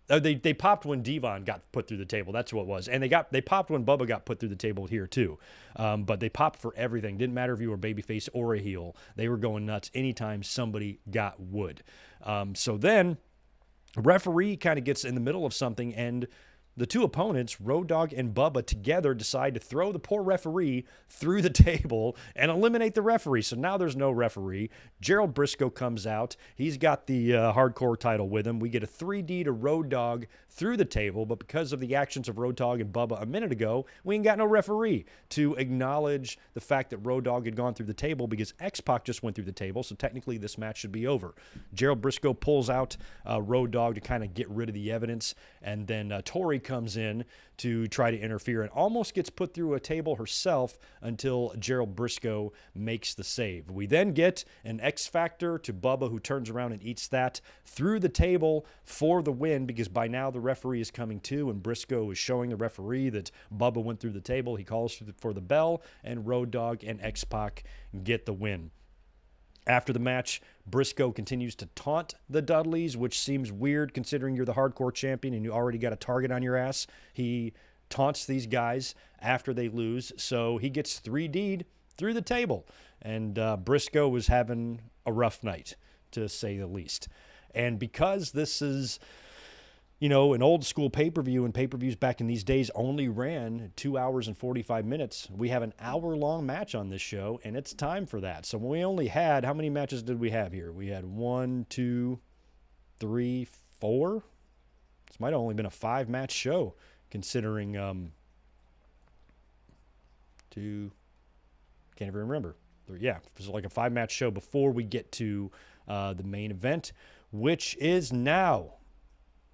They popped when Devon got put through the table. That's what it was. And they popped when Bubba got put through the table here too. But they popped for everything. Didn't matter if you were a babyface or a heel. They were going nuts anytime somebody got wood. So then referee kind of gets in the middle of something, and the two opponents, Road Dogg and Bubba, together decide to throw the poor referee through the table and eliminate the referee. So now there's no referee. Gerald Briscoe comes out. He's got the hardcore title with him. We get a 3D to Road Dogg through the table, but because of the actions of Road Dogg and Bubba a minute ago, we ain't got no referee to acknowledge the fact that Road Dogg had gone through the table, because X-Pac just went through the table, so technically this match should be over. Gerald Briscoe pulls out Road Dogg to kind of get rid of the evidence, and then Tori comes in to try to interfere and almost gets put through a table herself until Gerald Briscoe makes the save. We then get an X Factor to Bubba, who turns around and eats that through the table for the win, because by now the referee is coming to, and Briscoe is showing the referee that Bubba went through the table. He calls for the bell, and Road Dogg and X-Pac get the win. After the match, Briscoe continues to taunt the Dudleys, which seems weird considering you're the hardcore champion and you already got a target on your ass. He taunts these guys after they lose, so he gets 3D'd through the table. And Briscoe was having a rough night, to say the least. And because this is, an old school pay-per-view, and pay-per-views back in these days only ran 2 hours and 45 minutes. We have an hour-long match on this show, and it's time for that. So we only had, how many matches did we have here? We had 1, 2, 3, 4. This might have only been a 5-match show, considering, can't even remember. Yeah, it was like a 5-match show before we get to the main event, which is now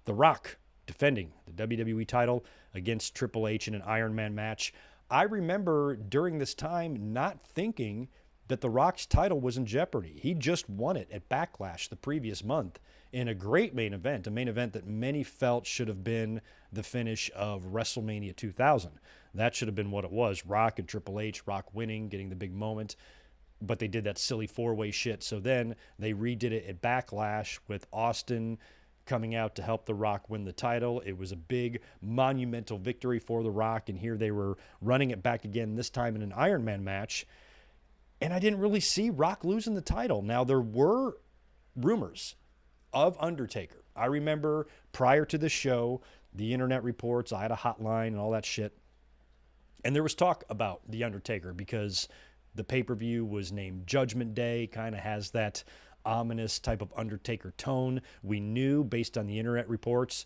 The Rock defending the WWE title against Triple H in an Ironman match. I remember during this time not thinking that The Rock's title was in jeopardy. He just won it at Backlash the previous month in a great main event, a main event that many felt should have been the finish of WrestleMania 2000. That should have been what it was. Rock and Triple H, Rock winning, getting the big moment. But they did that silly 4-way shit. So then they redid it at Backlash with Austin coming out to help The Rock win the title. It was a big, monumental victory for The Rock, and here they were running it back again, this time in an Ironman match. And I didn't really see Rock losing the title. Now, there were rumors of Undertaker. I remember prior to the show, the internet reports, I had a hotline and all that shit. And there was talk about The Undertaker because the pay-per-view was named Judgment Day, kind of has that ominous type of Undertaker tone. We knew based on the internet reports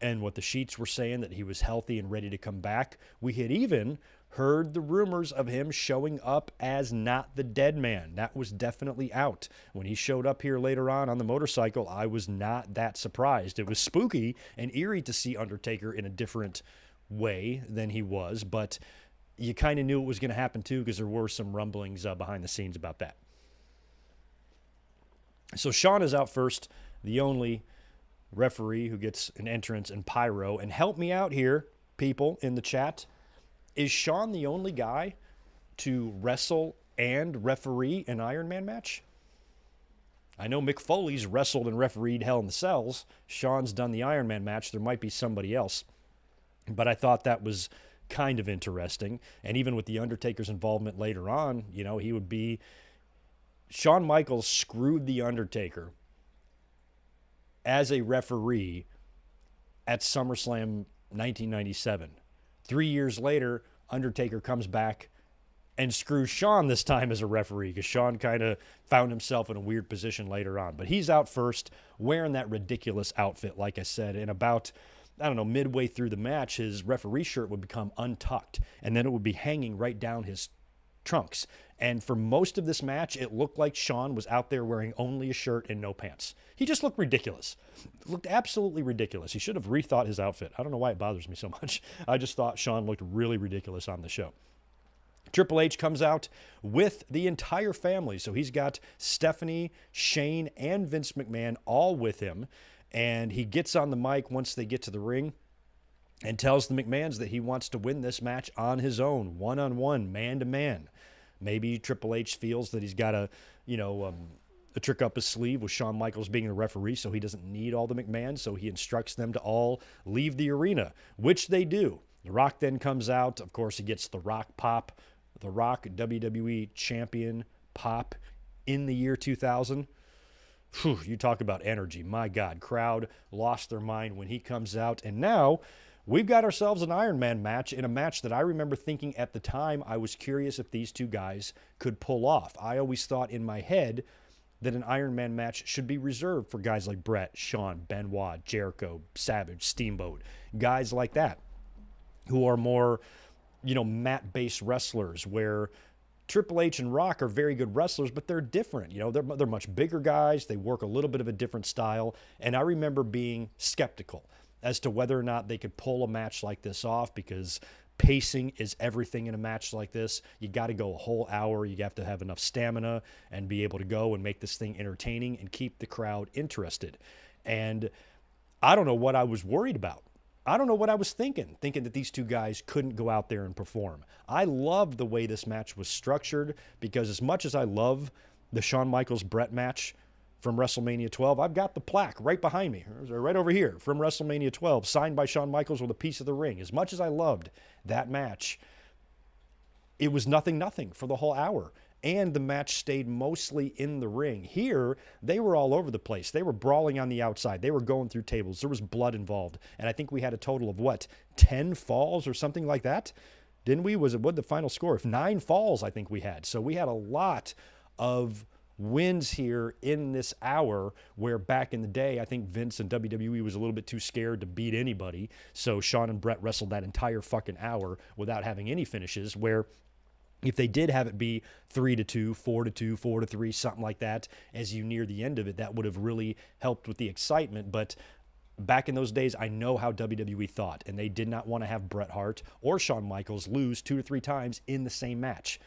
and what the sheets were saying that he was healthy and ready to come back. We had even heard the rumors of him showing up as not the dead man. That was definitely out. When he showed up here later on the motorcycle, I was not that surprised. It was spooky and eerie to see Undertaker in a different way than he was, but you kind of knew it was going to happen too, because there were some rumblings behind the scenes about that. So Shawn is out first, the only referee who gets an entrance and pyro. And help me out here, people in the chat. Is Shawn the only guy to wrestle and referee an Ironman match? I know Mick Foley's wrestled and refereed Hell in the Cells. Shawn's done the Ironman match. There might be somebody else. But I thought that was kind of interesting. And even with the Undertaker's involvement later on, he would be... Shawn Michaels screwed The Undertaker as a referee at SummerSlam 1997. 3 years later, Undertaker comes back and screw Shawn this time as a referee, because Shawn kind of found himself in a weird position later on. But he's out first, wearing that ridiculous outfit, like I said, and about, I don't know, midway through the match, his referee shirt would become untucked, and then it would be hanging right down his trunks. And for most of this match, it looked like Shawn was out there wearing only a shirt and no pants. He just looked ridiculous. Looked absolutely ridiculous. He should have rethought his outfit. I don't know why it bothers me so much. I just thought Shawn looked really ridiculous on the show. Triple H comes out with the entire family. So he's got Stephanie, Shane, and Vince McMahon all with him. And he gets on the mic once they get to the ring and tells the McMahons that he wants to win this match on his own, one-on-one, man-to-man. Maybe Triple H feels that he's got a trick up his sleeve with Shawn Michaels being the referee, so he doesn't need all the McMahons, so he instructs them to all leave the arena, which they do. The Rock then comes out. Of course, he gets the Rock pop, the Rock WWE champion pop in the year 2000. Whew, you talk about energy. My God, crowd lost their mind when he comes out, and now we've got ourselves an Ironman match, in a match that I remember thinking at the time I was curious if these two guys could pull off. I always thought in my head that an Ironman match should be reserved for guys like Bret, Shawn, Benoit, Jericho, Savage, Steamboat, guys like that who are more, mat-based wrestlers, where Triple H and Rock are very good wrestlers, but they're different. They're much bigger guys. They work a little bit of a different style, and I remember being skeptical as to whether or not they could pull a match like this off, because pacing is everything in a match like this. You got to go a whole hour. You have to have enough stamina and be able to go and make this thing entertaining and keep the crowd interested. And I don't know what I was worried about. I don't know what I was thinking that these two guys couldn't go out there and perform. I loved the way this match was structured, because as much as I love the Shawn Michaels-Bret match from WrestleMania 12, I've got the plaque right behind me, right over here, from WrestleMania 12, signed by Shawn Michaels with a piece of the ring. As much as I loved that match, it was nothing for the whole hour. And the match stayed mostly in the ring. Here, they were all over the place. They were brawling on the outside. They were going through tables. There was blood involved. And I think we had a total of, 10 falls or something like that? Didn't we? What the final score? 9 falls, I think we had. So we had a lot of wins here in this hour, where back in the day, I think Vince and WWE was a little bit too scared to beat anybody. So Shawn and Bret wrestled that entire fucking hour without having any finishes, where if they did have it be 3-2, 4-2, 4-3, something like that, as you near the end of it, that would have really helped with the excitement. But back in those days, I know how WWE thought, and they did not want to have Bret Hart or Shawn Michaels lose 2 or 3 times in the same match.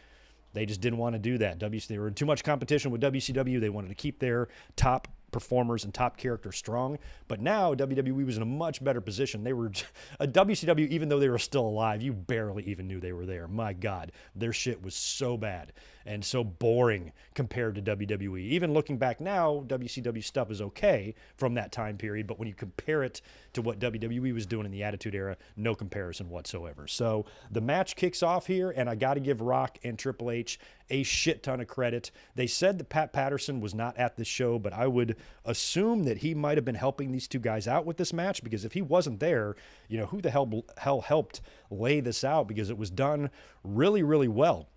They just didn't want to do that. They were in too much competition with WCW. They wanted to keep their top performers and top characters strong. But now WWE was in a much better position. They were a WCW, even though they were still alive, you barely even knew they were there. My God, their shit was so bad and so boring compared to WWE. Even looking back now, WCW stuff is okay from that time period, but when you compare it to what WWE was doing in the Attitude Era, no comparison whatsoever. So the match kicks off here, and I got to give Rock and Triple H a shit ton of credit. They said that Pat Patterson was not at the show, but I would assume that he might have been helping these two guys out with this match, because if he wasn't there, who the hell helped lay this out, because it was done really, really well.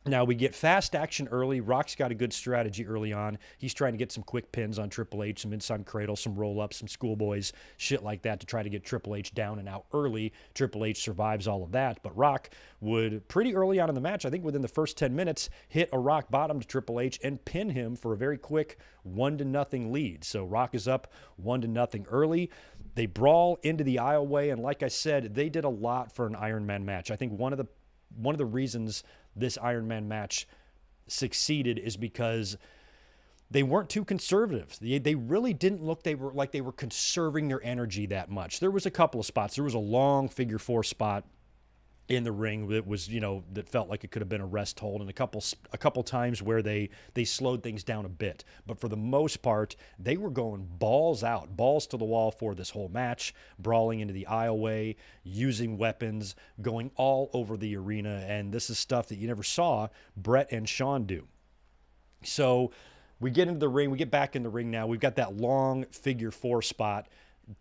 Now, we get fast action early. Rock's got a good strategy early on. He's trying to get some quick pins on Triple H, some inside cradle, some roll-ups, some schoolboys, shit like that, to try to get Triple H down and out early. Triple H survives all of that, but Rock would, pretty early on in the match, I think within the first 10 minutes, hit a rock bottom to Triple H and pin him for a very quick 1-0 lead. So Rock is up 1-0 early. They brawl into the aisleway, and like I said, they did a lot for an Ironman match. I think one of the reasons this Ironman match succeeded is because they weren't too conservative. They really didn't look they were conserving their energy that much. There was a couple of spots. There was a long figure 4 spot in the ring that was, that felt like it could have been a rest hold, and a couple times where they slowed things down a bit. But for the most part, they were going balls out, balls to the wall for this whole match, brawling into the aisleway, using weapons, going all over the arena, and this is stuff that you never saw Bret and Shawn do. So we get into the ring, we get back in the ring now. We've got that long figure 4 spot.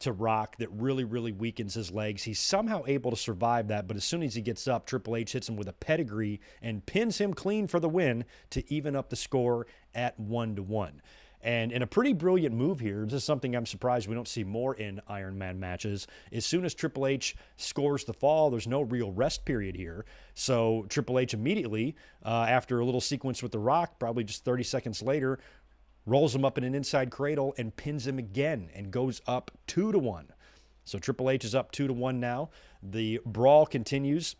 to Rock that really, really weakens his legs. He's somehow able to survive that, but as soon as he gets up, Triple H hits him with a pedigree and pins him clean for the win to even up the score at 1-1. And in a pretty brilliant move here, this is something I'm surprised we don't see more in Ironman matches. As soon as Triple H scores the fall, there's no real rest period here. So Triple H immediately, after a little sequence with The Rock, probably just 30 seconds later, rolls him up in an inside cradle and pins him again and goes up 2-1. So Triple H is up 2-1 now. The brawl continues.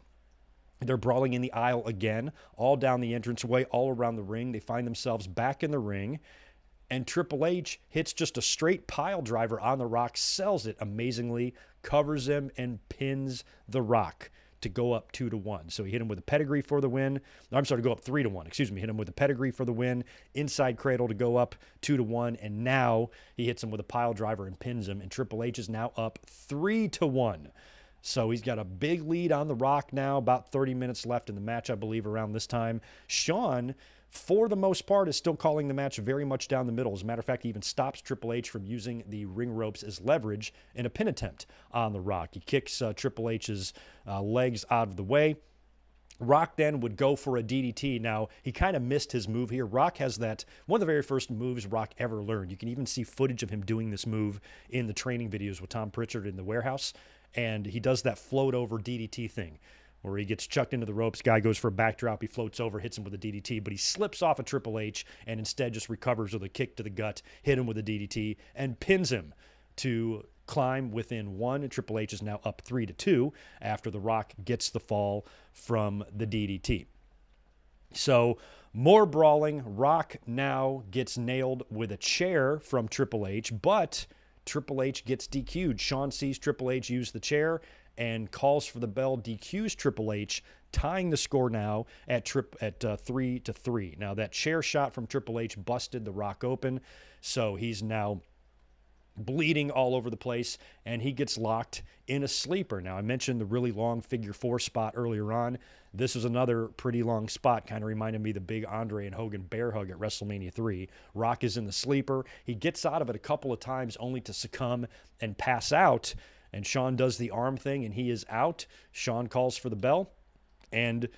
They're brawling in the aisle again, all down the entranceway, all around the ring. They find themselves back in the ring. And Triple H hits just a straight pile driver on The Rock, sells it amazingly, covers him, and pins The Rock to go up 2-1. So he hit him with a pedigree for the win. I'm sorry, to go up 3-1. Excuse me. Hit him with a pedigree for the win. Inside cradle to go up 2-1. And now he hits him with a pile driver and pins him. And Triple H is now up 3-1. So he's got a big lead on The Rock now. About 30 minutes left in the match, I believe, around this time. Shawn, for the most part, is still calling the match very much down the middle. As a matter of fact, he even stops Triple H from using the ring ropes as leverage in a pin attempt on The Rock. He kicks Triple H's legs out of the way. Rock then would go for a DDT. Now, he kind of missed his move here. Rock has that, one of the very first moves Rock ever learned. You can even see footage of him doing this move in the training videos with Tom Pritchard in the warehouse. And he does that float over DDT thing, where he gets chucked into the ropes, guy goes for a backdrop, he floats over, hits him with a DDT, but he slips off a Triple H and instead just recovers with a kick to the gut, hit him with a DDT, and pins him to climb within one. And Triple H is now up 3-2 after The Rock gets the fall from the DDT. So more brawling. Rock now gets nailed with a chair from Triple H, but Triple H gets DQ'd. Shawn sees Triple H use the chair and calls for the bell, DQs Triple H, tying the score now at 3-3. Now, that chair shot from Triple H busted The Rock open, so he's now bleeding all over the place, and he gets locked in a sleeper. Now, I mentioned the really long figure four spot earlier on. This was another pretty long spot, kind of reminded me of the big Andre and Hogan bear hug at WrestleMania 3. Rock is in the sleeper. He gets out of it a couple of times only to succumb and pass out, and Shawn does the arm thing, and he is out. Shawn calls for the bell, and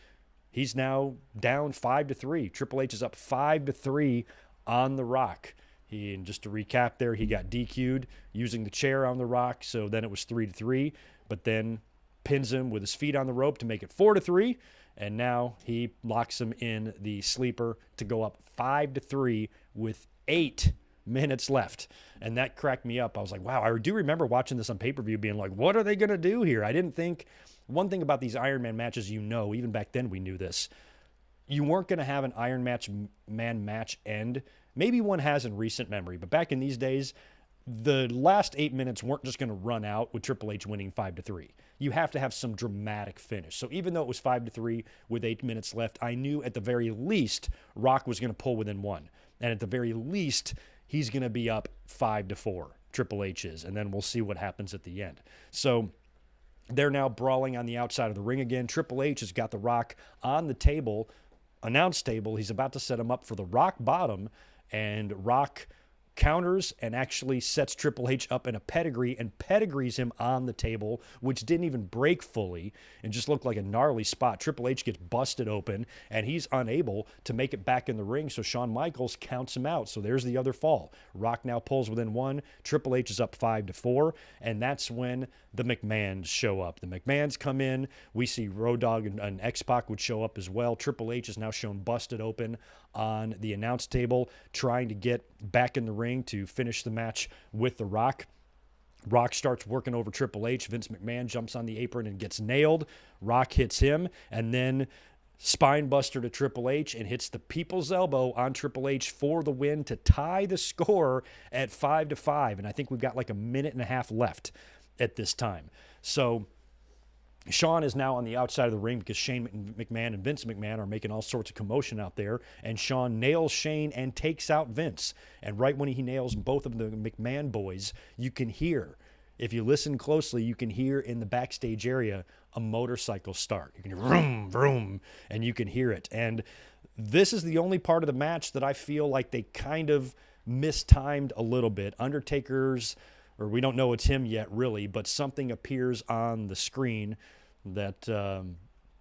he's now down 5-3. Triple H is up 5-3 on The Rock. And just to recap there, he got DQ'd using the chair on The Rock, so then it was 3-3, but then pins him with his feet on the rope to make it 4-3, and now he locks him in the sleeper to go up 5-3 with 8 minutes left. And that cracked me up. I was like, wow, I do remember watching this on pay-per-view being like, what are they going to do here? I didn't think, one thing about these Ironman matches, even back then we knew this, you weren't going to have an Ironman match end. Maybe one has in recent memory, but back in these days, the last 8 minutes weren't just going to run out with Triple H winning 5-3. You have to have some dramatic finish. So even though it was 5-3 with 8 minutes left, I knew at the very least Rock was going to pull within one. And at the very least, he's going to be up 5-4, Triple H is, and then we'll see what happens at the end. So they're now brawling on the outside of the ring again. Triple H has got The Rock on the table, announce table. He's about to set him up for the Rock bottom, and Rock counters and actually sets Triple H up in a pedigree and pedigrees him on the table, which didn't even break fully and just looked like a gnarly spot. Triple H gets busted open, and he's unable to make it back in the ring, so Shawn Michaels counts him out. So there's the other fall. Rock now pulls within one. Triple H is up 5-4, and that's when the McMahons show up. The McMahons come in. We see Road Dogg and X-Pac would show up as well. Triple H is now shown busted open on the announce table, trying to get back in the ring to finish the match with The Rock. Rock starts working over Triple H. Vince McMahon jumps on the apron and gets nailed. Rock hits him, and then spine buster to Triple H and hits the people's elbow on Triple H for the win to tie the score at 5-5. And I think we've got like a minute and a half left at this time. So Shawn is now on the outside of the ring because Shane McMahon and Vince McMahon are making all sorts of commotion out there. And Shawn nails Shane and takes out Vince. And right when he nails both of the McMahon boys, you can hear, if you listen closely, you can hear in the backstage area a motorcycle start. You can hear vroom, vroom, and you can hear it. And this is the only part of the match that I feel like they kind of mistimed a little bit. Undertaker's or we don't know it's him yet really, but something appears on the screen, that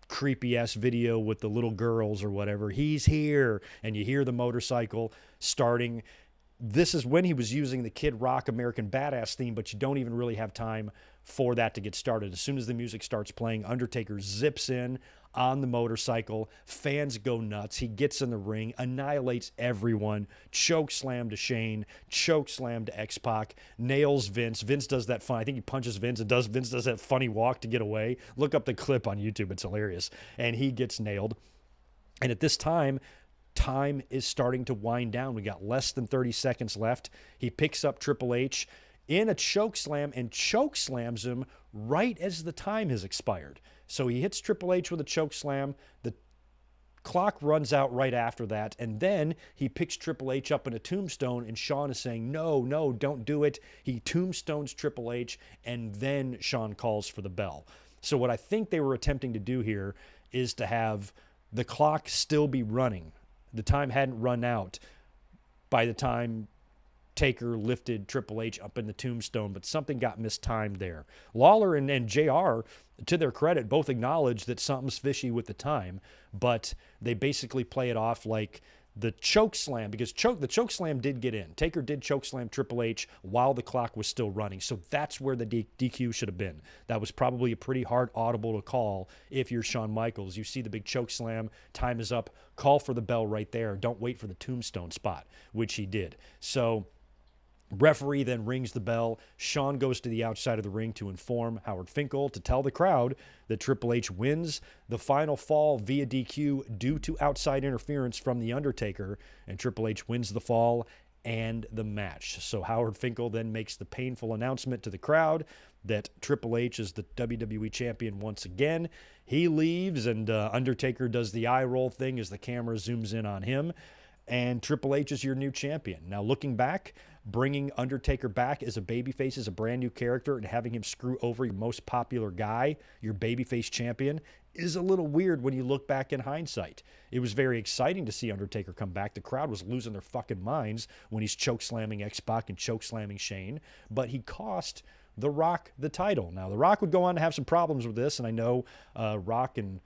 creepy-ass video with the little girls or whatever. He's here, and you hear the motorcycle starting. This is when he was using the Kid Rock American Badass theme, but you don't even really have time for that to get started. As soon as the music starts playing, Undertaker zips in on the motorcycle. Fans go nuts. He gets in the ring, annihilates everyone, choke slam to Shane, choke slam to X-Pac, nails Vince. Vince does that fun. I think he punches Vince, and Vince does that funny walk to get away. Look up the clip on YouTube. It's hilarious. And he gets nailed. And at this time is starting to wind down. We got less than 30 seconds left. He picks up Triple H in a choke slam and choke slams him right as the time has expired. So he hits Triple H with a choke slam. The clock runs out right after that, and then he picks Triple H up in a tombstone, and Shawn is saying, no, don't do it. He tombstones Triple H, and then Shawn calls for the bell. So what I think they were attempting to do here is to have the clock still be running. The time hadn't run out by the time Taker lifted Triple H up in the tombstone, but something got mistimed there. Lawler and JR, to their credit, both acknowledge that something's fishy with the time, but they basically play it off like the choke slam, because the choke slam did get in. Taker did choke slam Triple H while the clock was still running, so that's where the DQ should have been. That was probably a pretty hard audible to call if you're Shawn Michaels. You see the big choke slam, time is up, call for the bell right there. Don't wait for the tombstone spot, which he did. So referee then rings the bell. Shawn goes to the outside of the ring to inform Howard Finkel to tell the crowd that Triple H wins the final fall via DQ due to outside interference from The Undertaker, and Triple H wins the fall and the match. So Howard Finkel then makes the painful announcement to the crowd that Triple H is the WWE champion once again. He leaves, and Undertaker does the eye roll thing as the camera zooms in on him. And Triple H is your new champion. Now, looking back, bringing Undertaker back as a babyface, as a brand new character, and having him screw over your most popular guy, your babyface champion, is a little weird when you look back in hindsight. It was very exciting to see Undertaker come back. The crowd was losing their fucking minds when he's chokeslamming X-Pac and chokeslamming Shane, but he cost The Rock the title. Now, The Rock would go on to have some problems with this, and I know Rock and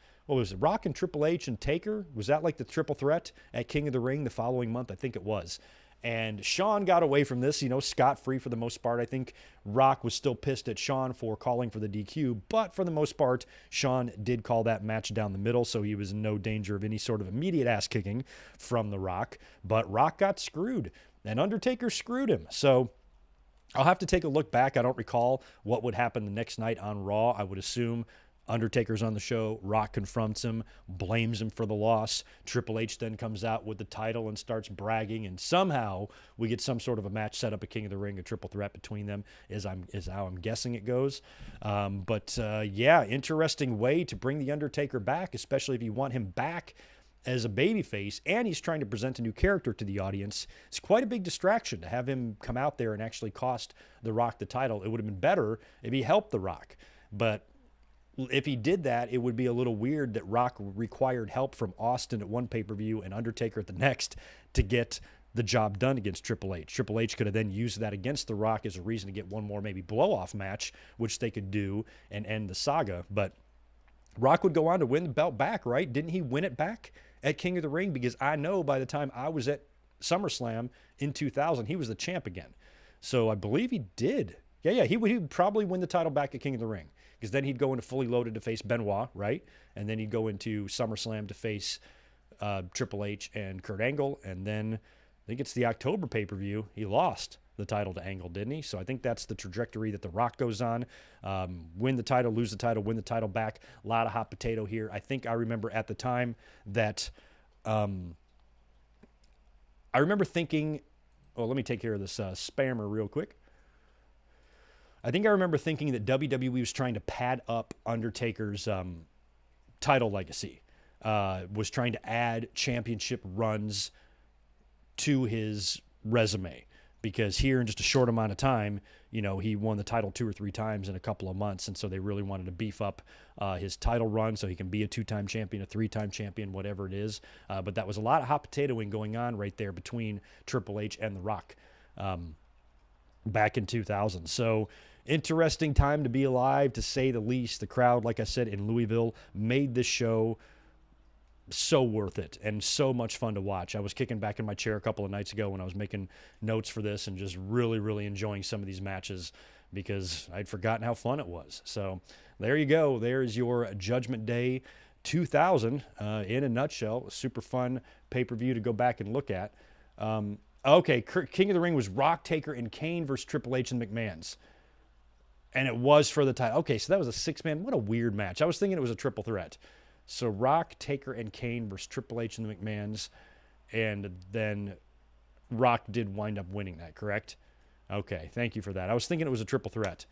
Triple H and Taker? Was that like the triple threat at King of the Ring the following month? I think it was. And Shawn got away from this, scot-free for the most part. I think Rock was still pissed at Shawn for calling for the DQ, but for the most part, Shawn did call that match down the middle, so he was in no danger of any sort of immediate ass-kicking from The Rock. But Rock got screwed, and Undertaker screwed him. So I'll have to take a look back. I don't recall what would happen the next night on Raw. I would assume Undertaker's on the show, Rock confronts him, blames him for the loss. Triple H then comes out with the title and starts bragging, and somehow we get some sort of a match set up at King of the Ring, a triple threat between them, is how I'm guessing it goes. Yeah, interesting way to bring The Undertaker back, especially if you want him back as a babyface, and he's trying to present a new character to the audience. It's quite a big distraction to have him come out there and actually cost The Rock the title. It would have been better if he helped The Rock, but if he did that, it would be a little weird that Rock required help from Austin at one pay-per-view and Undertaker at the next to get the job done against Triple H. Triple H could have then used that against The Rock as a reason to get one more maybe blow-off match, which they could do and end the saga. But Rock would go on to win the belt back, right? Didn't he win it back at King of the Ring? Because I know by the time I was at SummerSlam in 2000, he was the champ again. So I believe he did. Yeah, he would probably win the title back at King of the Ring, because then he'd go into Fully Loaded to face Benoit, right? And then he'd go into SummerSlam to face Triple H and Kurt Angle. And then I think it's the October pay-per-view. He lost the title to Angle, didn't he? So I think that's the trajectory that The Rock goes on. Win the title, lose the title, win the title back. A lot of hot potato here. I think I remember at the time that I remember thinking, well, let me take care of this spammer real quick. I think I remember thinking that WWE was trying to pad up Undertaker's title legacy, was trying to add championship runs to his resume, because here in just a short amount of time, he won the title 2 or 3 times in a couple of months, and so they really wanted to beef up his title run so he can be a 2-time champion, a 3-time champion, whatever it is. But that was a lot of hot potatoing going on right there between Triple H and The Rock. back in 2000. So interesting time to be alive, to say the least. The crowd, like I said, in Louisville made this show so worth it and so much fun to watch. I was kicking back in my chair a couple of nights ago when I was making notes for this and just really, really enjoying some of these matches because I'd forgotten how fun it was. So there you go. There's your Judgment Day 2000 in a nutshell. Super fun pay-per-view to go back and look at. Okay, King of the Ring was Rock, Taker, and Kane versus Triple H and McMahon's. And it was for the title. Okay, so that was a six-man. What a weird match. I was thinking it was a triple threat. So Rock, Taker, and Kane versus Triple H and the McMahons. And then Rock did wind up winning that, correct? Okay, thank you for that. I was thinking it was a triple threat.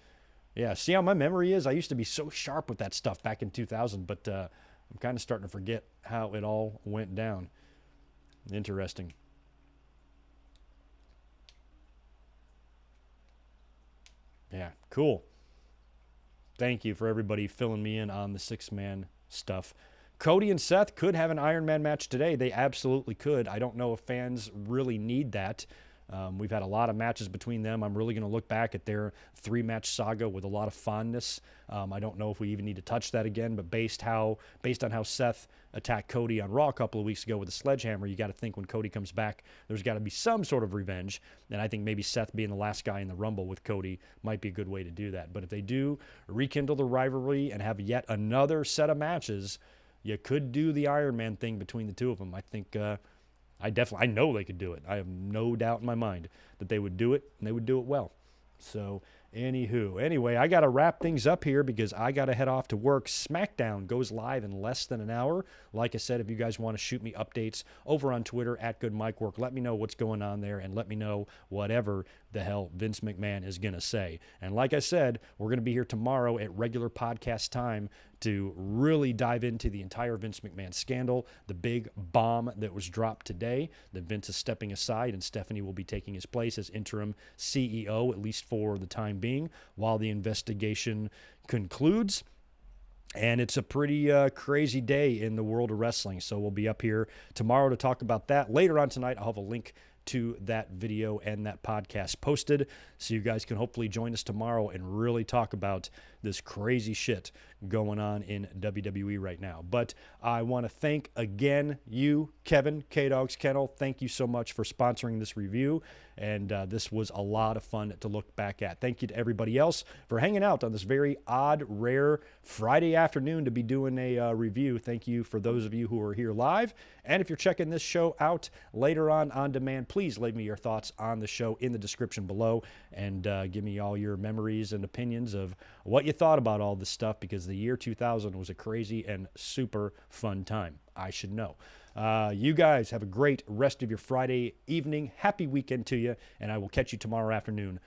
Yeah, see how my memory is? I used to be so sharp with that stuff back in 2000, but I'm kind of starting to forget how it all went down. Interesting. Yeah, cool. Thank you for everybody filling me in on the six-man stuff. Cody and Seth could have an Ironman match today. They absolutely could. I don't know if fans really need that. We've had a lot of matches between them. I'm really going to look back at their three-match saga with a lot of fondness. I don't know if we even need to touch that again, but based on how Seth attacked Cody on Raw a couple of weeks ago with a sledgehammer, you got to think when Cody comes back, there's got to be some sort of revenge. And I think maybe Seth being the last guy in the Rumble with Cody might be a good way to do that. But if they do rekindle the rivalry and have yet another set of matches, you could do the Iron Man thing between the two of them. I think I know they could do it. I have no doubt in my mind that they would do it, and they would do it well. So, anyway, I got to wrap things up here because I got to head off to work. SmackDown goes live in less than an hour. Like I said, if you guys want to shoot me updates over on Twitter @GoodMikeWork, let me know what's going on there and let me know whatever the hell Vince McMahon is going to say. And like I said, we're going to be here tomorrow at regular podcast time to really dive into the entire Vince McMahon scandal, the big bomb that was dropped today, that Vince is stepping aside and Stephanie will be taking his place as interim CEO, at least for the time being, while the investigation concludes. And it's a pretty crazy day in the world of wrestling. So we'll be up here tomorrow to talk about that. Later on tonight, I'll have a link to that video and that podcast posted so you guys can hopefully join us tomorrow and really talk about this crazy shit going on in WWE right now. But I want to thank again you, Kevin, K-Dog's Kennel. Thank you so much for sponsoring this review. And this was a lot of fun to look back at. Thank you to everybody else for hanging out on this very odd, rare Friday afternoon to be doing a review. Thank you for those of you who are here live. And if you're checking this show out later on demand, please leave me your thoughts on the show in the description below and give me all your memories and opinions of what you thought about all this stuff, because the year 2000 was a crazy and super fun time. I should know. You guys have a great rest of your Friday evening. Happy weekend to you, and I will catch you tomorrow afternoon